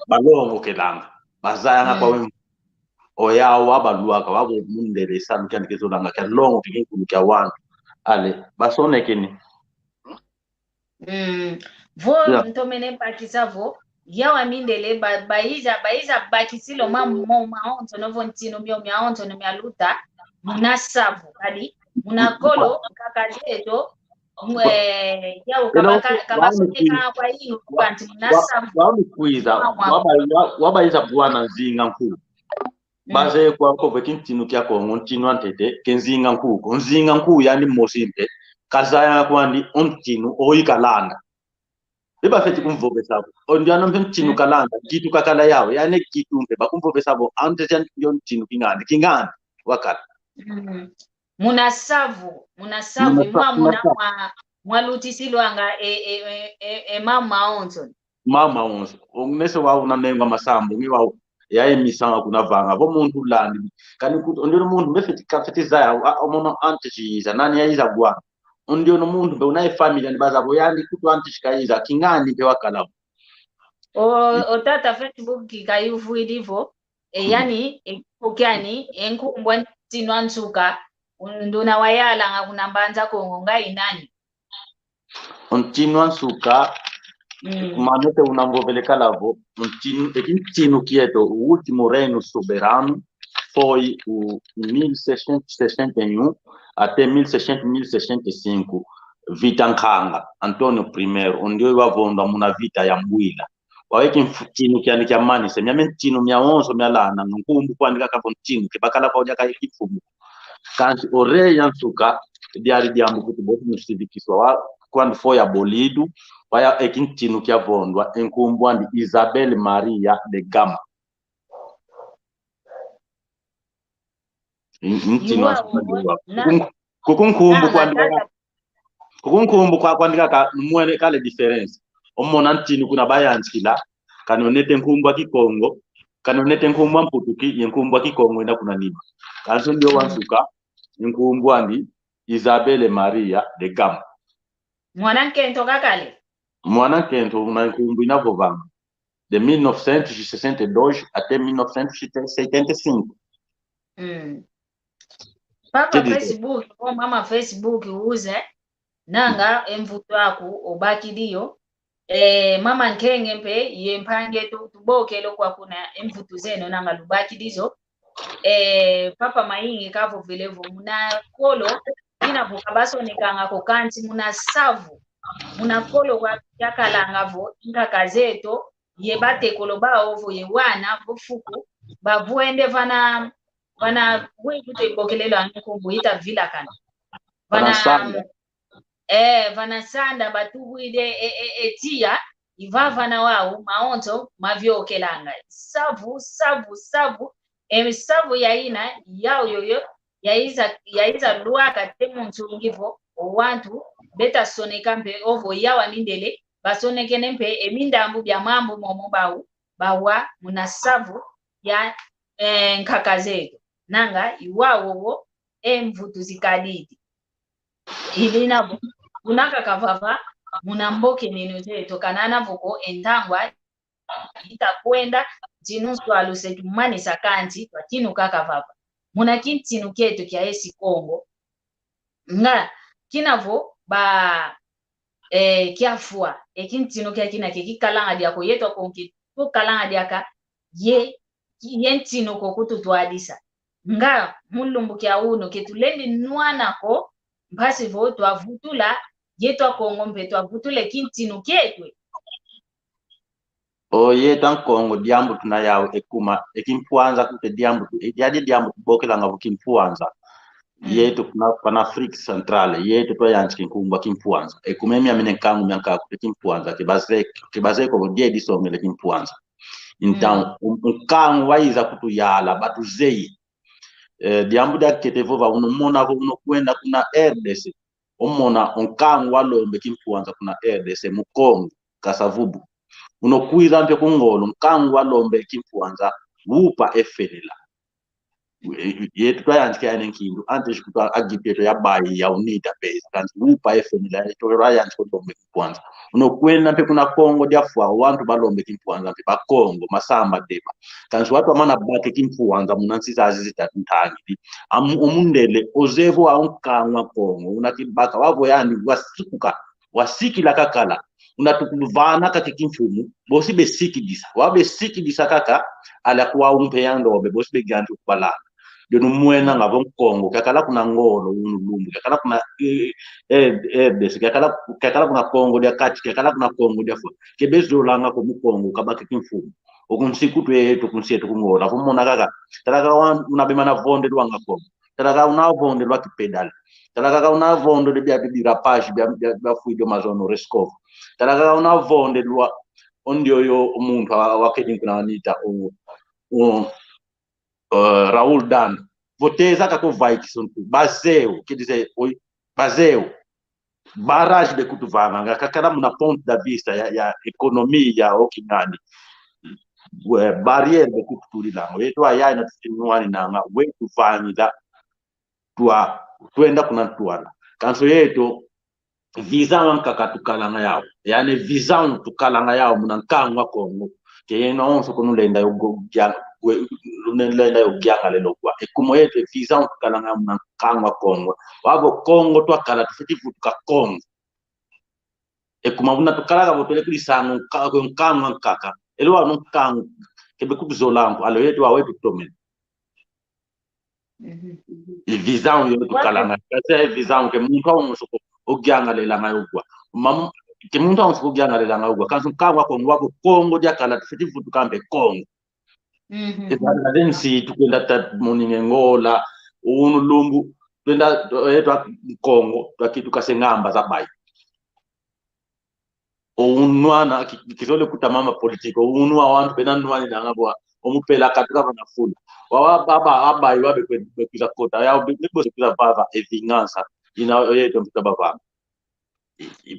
Speaker 3: balongo kelanga bazaya ngakwa oyawo abaluaka wabo mundele sanu kyani kezolanga kya longo kikulu kya wantu ale basonekeni
Speaker 4: ntomene pakisavo yawa mindele baiza bakisilo mammo maonto novo ntino miaonto no mialuta munasavu kadi munakolo kakajeto yawo kabasoneka kwa hiyo kwanti munasavu
Speaker 3: wabaiza bwana nzinga nkulu baze kwa ko ntino kya Kongo ntino antete kenzinga nkuko nzinga nku yani mosinte kazaya kwandi ontino oyikalanda iba feti kumvovesa ondiano ntino kalanda kitu kakala yawo yani kitu mpe bakumvovesa bo ante yo ntino kingandi wakati
Speaker 4: munasavu mwalutisilwanga mama onzo
Speaker 3: ongnese wawo namenga masambo ngiwawo yaye misanga kuna vanga bo muntu landi kani kuti ndiro muntu befeti kafeti zaya omono antichiza nani yayiza bwana ndio no muntu be unaye family ndi baza bo yandi kuti antichikaiza kingani pe wakala
Speaker 4: tata Facebook kikayuvu ilivo yani ukani enkumbwa ntino nsuka nduna wayala ngakunambanza Kongo ngai nani
Speaker 3: ntino nsuka manete unambovele lavo ntino quieto o último reino soberano foi o 1661 até 1665 vita nkanga Antônio I onde eu avonda muna vita ya mbwila waweki ntino kyani kya mani se myame ntino myaonzo myalana nkumbu kwandika kapo ntino kibakala kwa ujaka ikifumu kanti o rei yansuka diari diambu kuti botu nusidikiswa quando foi abolido waya ekintino kya vondwa enkumbwa ndi Isabel Maria de Gama kukunkumbu kwa kwandika ka mwele kale difference omona ntino kuna bayanchila kanonete nkumbwa kikongo kanonete nkumbwa mputuki yenkumbwa kikongo enda kuna nima kanso ndio wansuka nkumbwa ndi Isabel Maria de Gama
Speaker 4: mwananke ntoka kale
Speaker 3: mwananke nto na nkumbu inavovanga de 1962 até 1975.
Speaker 4: Papa Facebook, o mama Facebook uze nanga emvuto aku obaki dio mama nkenge mpe yempange tuboke lokwa kuna emvuto zeno nanga lubaki dizo papa maingi kavo vilevu muna kolo ina vukabaso nikanga ko kanti muna savu muna kolo kwa yakalangavo inka kazeto yebate kolo ba ovo yewana bufuku bavuende vana wekute bokelelo anko buita vila kana vana sanda batubuide etia ivavana wao maonto mavyokelanga savu savu yaina yao yoyo yaiza luaka temu nchungivo wantu beta soneka mpe ovo yawa nindele basoneke nempe emindambu bya mambo momo bawa munasavu ya nkakazeto nanga iwawo emvutu zikadidi ilinabo kunaka kavava munamboke neno zeto kanana voko entangwa itakwenda jinusu aluse tumani sakanti twatinu kakavava muna kintinu ketu kya esi Kongo nga kinavo ba kiafua ekintinu kya kina kikalanga diako yeto konki to kalanga diaka yentino ko kututwadisa nga mulumbu kya uno ketulendi nwanako mpasi vo twavutula yeto Kongo mpe twavutule kintinu ketwe
Speaker 3: yeta Kongo diambu tunayawo ekuma ekimpuanza kute diambu yadi diambu bokelanga vukimpuanza yetu kuna Afrika Central yetu to yanchi kumba kimpuanza ekumemia minenkangu mianka kute kimpuanza kibaze ko die disongele kimpuanza então unkangu waiza kutuyala batuzei diambu da ketevova unomona ko unokwenda kuna RDC umona unkangu walombe kimpuanza kuna RDC mukongo kasavubu unokuiza mpe kungolo unkangu walombe kimpuanza wupa efelela yetu twayanzike yanenkindu antes kutwa agipeto ya bayi ya unita base kanti wupa efelela to twayanzike lombe kimpuanza unokwenda mpe kuna Kongo diafwa wantu balombe kimpuanza mpe bakongo masamba deba kanti watu amana bake kimpuanza munansiza azizitatu ntangidi umundele ozevo aunkanwa Kongo unakibaka wavo yani wasikila kakala unatukuvana kake kimfumu bosi besikidisa wabe sikidisa kaka ala kuwa umpeyando wabe bosi begantu kubalana denu mwena ngabo Kongo kakala kuna ngolo unulumbu kakala kuna besi kakala kuna Kongo dia kati kakala kuna Kongo dia fo kebezo langa ko mukongo kabake kimfumu okunsiku yetu kunsetu kungola vumona kaka talaka unabema na vonde lwanga Kongo talaka unavonde lwa kipedal talaka unavondo de bia rapage bia fuido mazono rescover talaka unavonde lwa ondio yo umuntu wakedi kuna anita Raul Dan voteza kako vai kisontu baseu que dizer baseu barrage de kutuvanga kakala muna ponte da vista ya economia okinani barrière de kutulila wetu ayana tusinuani nanga wetu vanida tuenda kuna tuana kanso yetu visa nkakatukalanga yao yani visa tukalanga yao munankangwa Kongo keno onso kunulenda lunenda yogyanga lelo kwa ekumo yetu visa tukalanga munankangwa Kongo wabo Kongo twakala tufitifu tuka Kongo ekuma buna tukalaga botele kulisango nkangwa nkaka elwa nkango kebe kubizolango alo yetu awetu tomene visa yo tukalanga kase visa ke muntu onso ogyanga lela ngayogwa mam ke muntu onso ogyanga lela ngayogwa kanso nkangwa Kongo dia kala tufitifu tukambe Kongo ezala densi tukwenda ta moninge ngola unulumbu twenda etwa Kongo twakitu kasengamba zabai unwana kizole kutamama politiko unwa wantu benanwani nangabwa omupela katuka banafuna wa baba abai wabe kweza kota ya bibo kuza baba evinganza ina yeto mtababa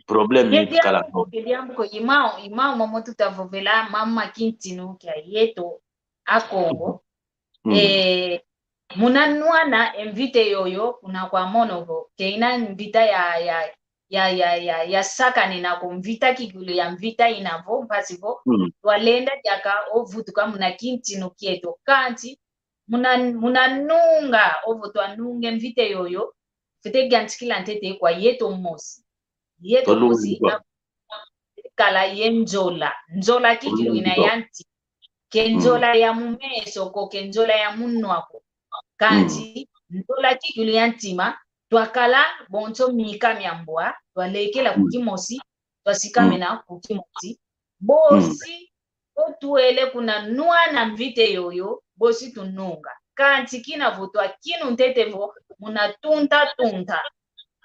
Speaker 3: problem ni kala
Speaker 4: ko diambu ko imao momo tutavovela mama kintinu kya yeto a Kongo munanwana invite yoyo kuna kwa monovo keina invita ya ya sakane na kumvita kikulu ya mvita inavo mpasivo twalenda jaka ovutuka muna kintino kieto kanti munanunga ovo twanunge mvite yoyo fite gantikila ntete kwa yeto mosi kala yenjola njola kikilu ina yanti kenjola ya mumeso ko kenjola ya munwako kanti njola kikilu yantima twakala bonto mika myambwa twalekela kukimosi twasikamena kukimosi bosi otuele kuna nuana mvite yoyo bosi tununga kanti kinavutwa kinu ntetevo muna tunta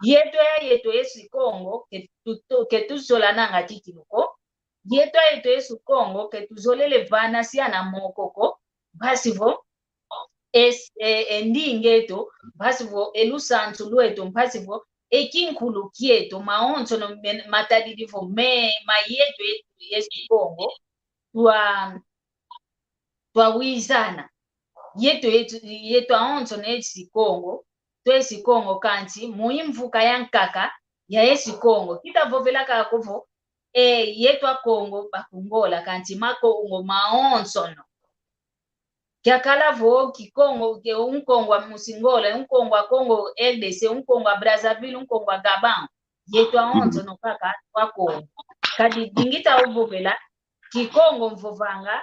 Speaker 4: yeto yesu Kongo ketuzola nanga kikiluko yeto yesu Kongo ketuzolele vana siana mokoko basivo endingeto basivo elusantu lweto basivo ekinkulu kieto maonzo no matadilivo mayeto yesu Kongo twawizana yeto aonzo na yesu Kongo twesi Kongo kanti muimvuka yankaka ya yesu Kongo kitavovela kakovo yeto Kongo bakungola kanti makongo maonsono kyakala vo kikongo ke unkongo wa musingola unkongo wa Kongo RDC unkongo wa Brazzaville unkongo wa Gabon yeto aonsono kaka wa Kongo kadi dingita ovovela kikongo mvovanga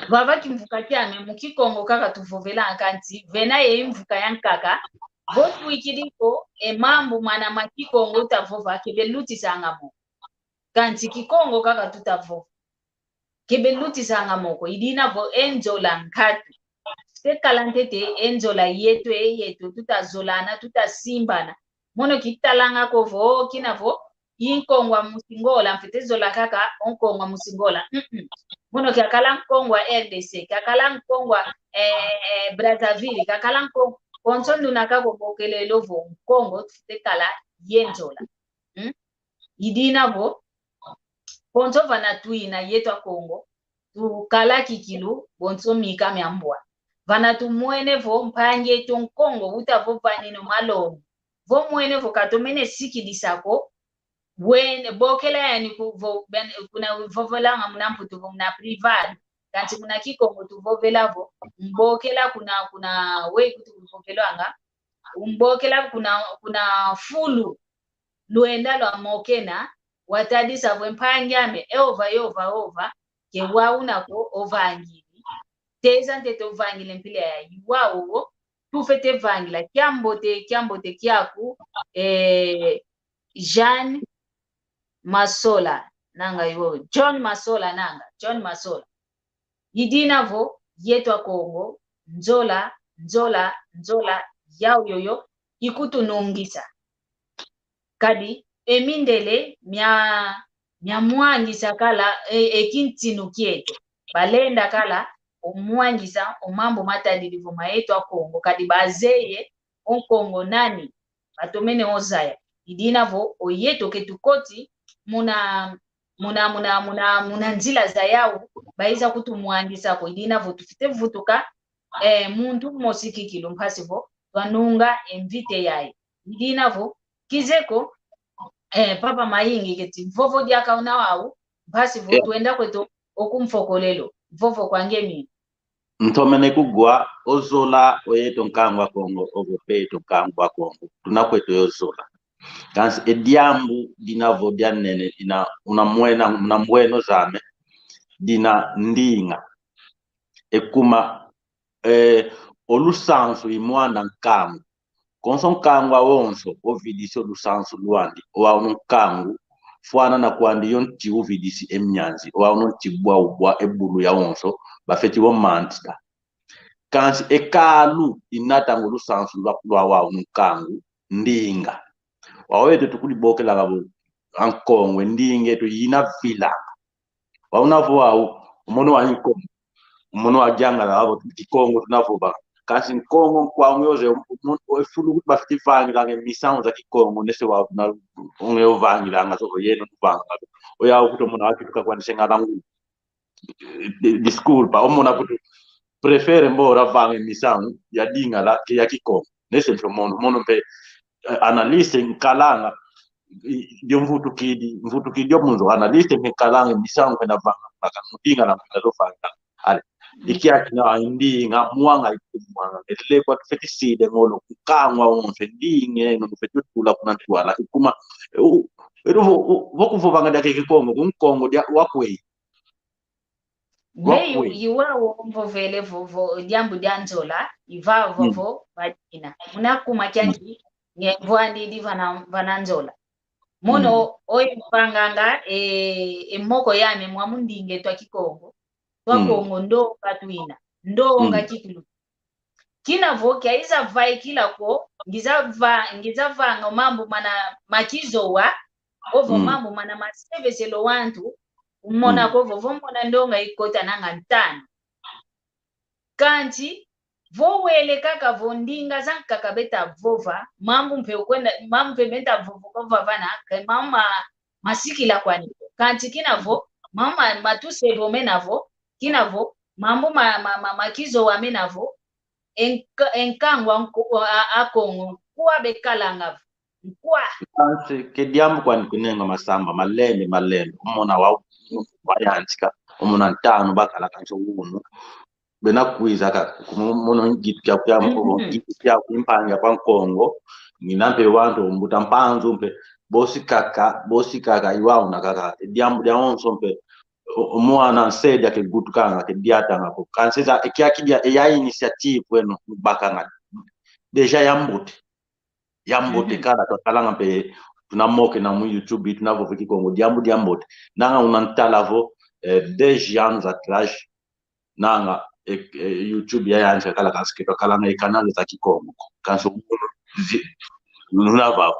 Speaker 4: vava kimvuka kyame mukikongo kaka tuvovela kanti vena imvuka yankaka votu ikiliko mambo mana makikongo utavova kebelutisa mo kanti kikongo kaka tutavova kebelutisa moko idina vo enjola nkatu tekala ntete enjola yetu tutazolana tutasimbana mono kitalanga kovo kinavo inkongwa musingola mfitezola kaka onkongwa musingola mono kakala nkongwa RDC kakala nkongwa Brazzaville kakala nkongwa konsondu nakako bokelelo vo Kongo tekala yenjola idina vo ponto vana tuina yetu Kongo tukala kikilu bonto mika myambwa vana tumwene vo mpange to Kongo utavo vanino malomo vo mwene vo katomene sikidisako when bokela yani kuna vovola ngamuna mputu muna private kanti muna kikongo tuvovela vo mbokela kuna we kutuvokelanga mbokela kuna fulu luenda lwa mokena watadisa vo mpangyame over ke waunako ovangili teza ntete ovangile mpile ya iwawo tufete vangila kyambote kyaku Jean Masola nanga yo John Masola idina vo yetu Kongo njola yao yoyo ikutunungisa kadi emindele mya mwangisa kala ekintinu kieto balenda kala omwangisa omambo matadilivo maeto Kongo kadi bazeye onkongo nani batomene ozaya idina vo oyeto ketukoti muna nzila za yao baiza kutumwangisa ko idina vo tufite vutuka muntu mosikikilo mpasivo twanunga envite yaye idina vo kizeko papa mayingi keti vovo diakauna wao mpasivo tuenda kweto okumfokolelo vovo kwange mimi
Speaker 3: ntomene kugwa ozola oyeto nkangwa Kongo ogopeto nkangwa Kongo tunakweto yozola kansi ediambu dinavo dianene unamweno zame dina ndinga ekuma olusansu imwanda nkangu konso nkangwa wonso ovidisi olusansu luandi owa unkangu fwana na kwandi yonti ovidisi emnyanzi owa unonti bwa ebulu ya wonso bafeti wo mantita kansi ekalu inatango olusansu lwa wa unkangu ndinga wawete tukulibokela gabo ankongwe ndinge to yina vila waunavo wao umono wa nkongo umono wa janga gabo kikongo tunavoba kasi nkongo kwa myoze efulu bafitivangi lange misango za kikongo nese wa na ongeuvangi langa so yeno tuvanga oya ukuto mona akituka kwa nsenga langu discours pa omona kutu prefere mbora vangi misango ya dinga la ya kikongo nese mono pe analyste nkalanga dio mvutu kidi munzo analyste nkalanga misango na vanga bakamudinga na mkalo fanga ale ikiaki na indinga muanga ikumanga ele kwa fetiside ngolo kukangwa onse ndinge no fetutula kuna twala ikuma vokuvo vanga dake kikongo kunkongo dia wakwei
Speaker 4: Nei iwa mvovele vovo jambu danzola iva vovo badina muna kumakyaki ngevwandi di vananzola mono oyi panganga emoko yame mwamundinge twa kikongo twa kongo ndo katwina ndo nga kikilu kina voki aiza vai kila ko ngizava ngomambo mana makizo wa ovo mambo mana maseveselo wantu umona ko vovo mona ndonga ikota nanga ntano kanti vowele kaka vondinga zanka kabeta vova mambo mpe kwenda mambo mpe meta vovo ko vavana mama masikila kwani kanti kinavo mama matuse vomenavo kinavo mambo makizo wamenavo enkangwa akongo kwa bekalanga kwa
Speaker 3: kanti kediambu kwani kunenga masamba malende umona wa wayantika umona ntano bakala kancho uno bena kuiza ka kumono ngitya kyamko ngitya impanga kwa Kongo ninampe wantu mbuta mpanzu mpe bosi kaka iwao na kaka diambu dia onso mpe omwana nseda ke gutukanga ke diata ngako kanseza ekyakidya eya initiative weno bakanga deja yambote kala tokalanga mpe tunamoke na mu YouTube tunavo viki Kongo diambote nanga unantalavo deja atrás nanga YouTube ya yanja kala kaskito kala na kanali za Kikongo kanso nunava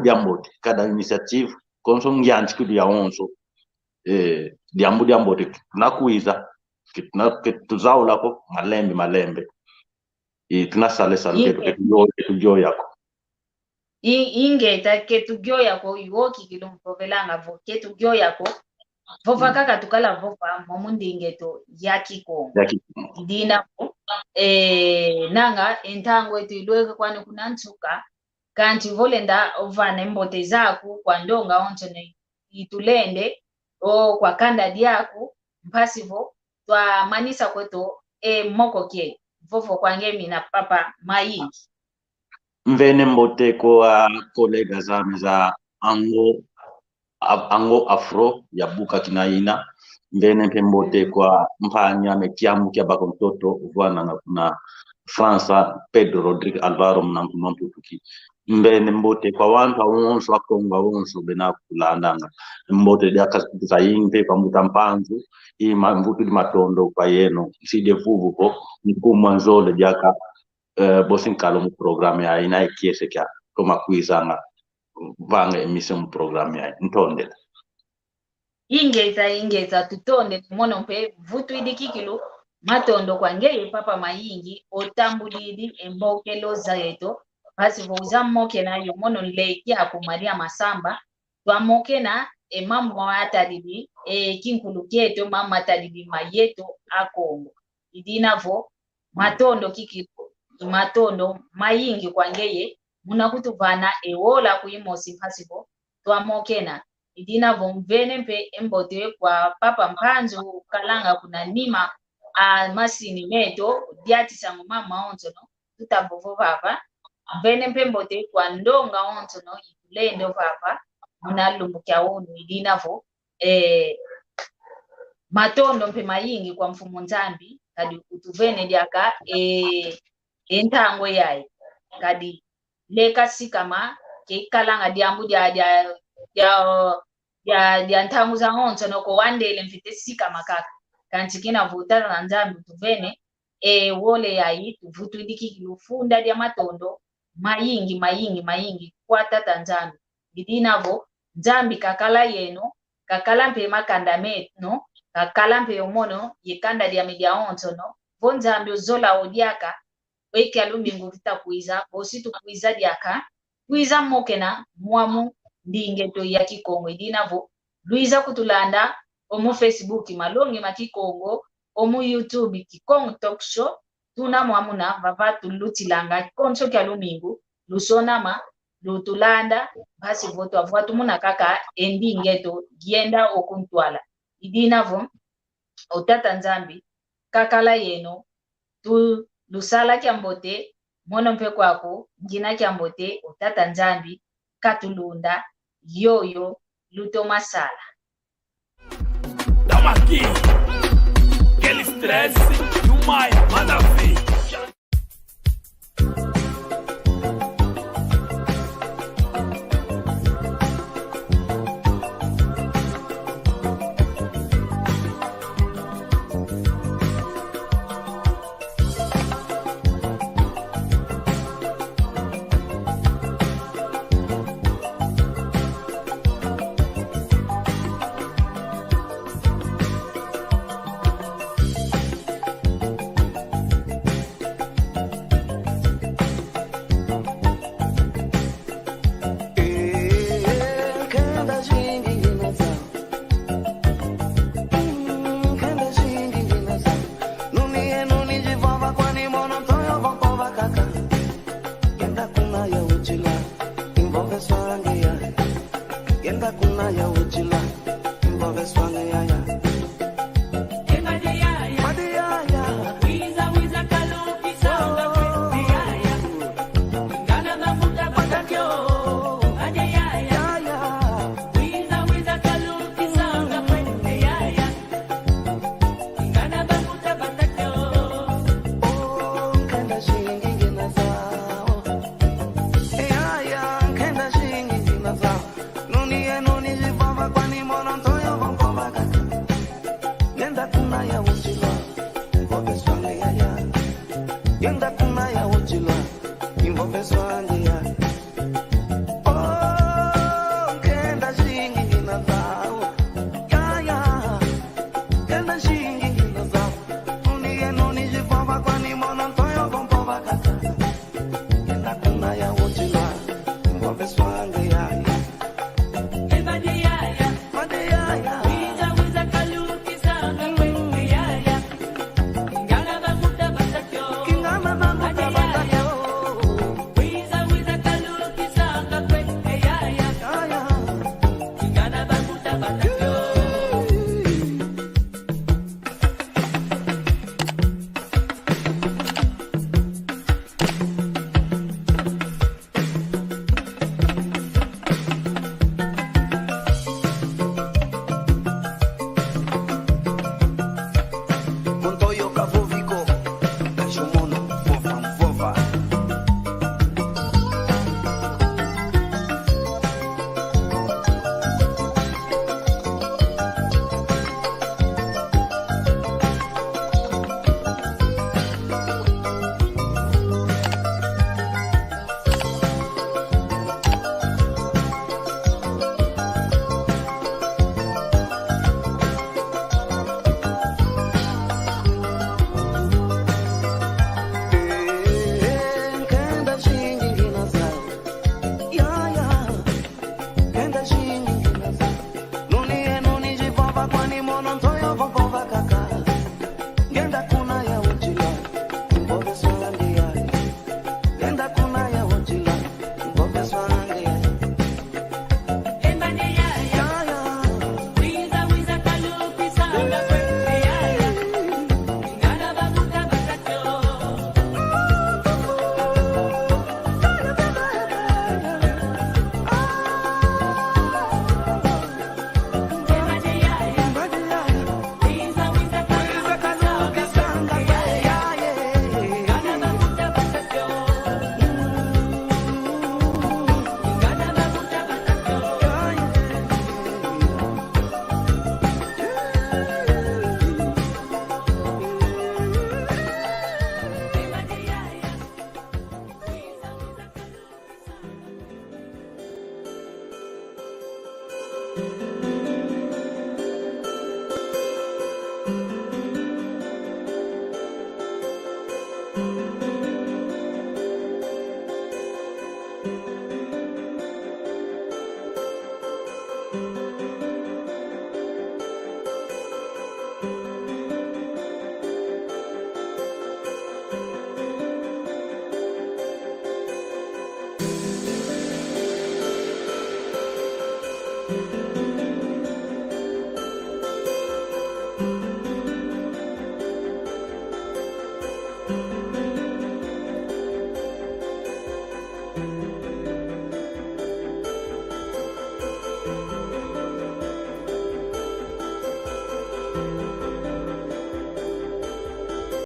Speaker 3: diambote kada initiative konso ngyanti kudi ya onso diambote tunakuiza tuzaula ko malembe tunasale ketujyo yako
Speaker 4: ingeta ketujyo yako iwoki kilompovelanga vo ketujyo yako vova kaka tukala vova momundingeto ya Kikongo dina nanga entango etu ilweka kwani kunansuka kanti volenda ovana mbote zaku kwa ndonga onchone itulende o kwa kanda diaku mpasivo twa manisa kweto moko ke vovo kwange mina papa mayingi
Speaker 3: mvene mbote kwa kolega zami za ango afro ya buka kinaina mvene mbote kwa mpanya mekiamu kia bako mtoto uvana na Fransa Pedro Rodrigue Alvaro mnamputuki mbene mbote kwa wantu awonso akonga awonso bena kulandanga mbote dia kasikuza yimpe pamuta mpanzu ima mvutu di matondo kwa yeno side vuvu ko nikumwanzole diaka bosinkalo mu programme ya ina ikiese kya koma kuizanga vanga emission mu programme ya ntonde
Speaker 4: ingeza tutonde mono mpe vutu idikikilu matondo kwangeye papa mayingi otambulidi embokelo zaeto basi voza moke na yo mono leki akumaria masamba twamoke na mambo atadibi kinkuluketo mama atadibi mayeto akongo idinavo matondo kikipo matondo mayingi kwangeye munakutuvana ewola kuimosi pasipo twamoke na idinavo mvene mpe embote kwa papa mpanzu kalanga kuna nima masini meto diati sangu mama ontono tutavovo papa mvene mpe mbote kwa ndonga ontono itulendo papa munalumbukia wonu idinavo matondo mpe mayingi kwa mfumo nzambi kadi utuvene diaka entangwe yayi kadi leka sikama ke kalanga diambu dia ntangu za ontono ko wandele mfite sikama kaka kanti kina vutana na nzambi tuvene wole yayi tuvutu ndiki lufunda dia matondo mayingi kwa tata nzambi idinavo nzambi kakala yeno kakala mpe makanda metno kakala mpe omono yekanda dia media ontono vo nzambi ozola odiaka weke alumbingu kita kuiza ositu kuiza diaka kuiza mokena mwamu ndingeto ya Kikongo idinavo luiza kutulanda omu Facebook malongi makikongo omu YouTube Kikongo Talk Show tuna mwamuna vava tulutilanga koncho kya lumingu lusonama lutulanda basi voto avwatu muna kaka endingeto gienda okuntwala idinavo utata nzambi kakala yeno tu lusala kyambote mono mpe kwako ngina kyambote utata nzambi katulunda yoyo lutoma sala.
Speaker 2: Tamo aqui, aquele estresse e o Maia, manda ver.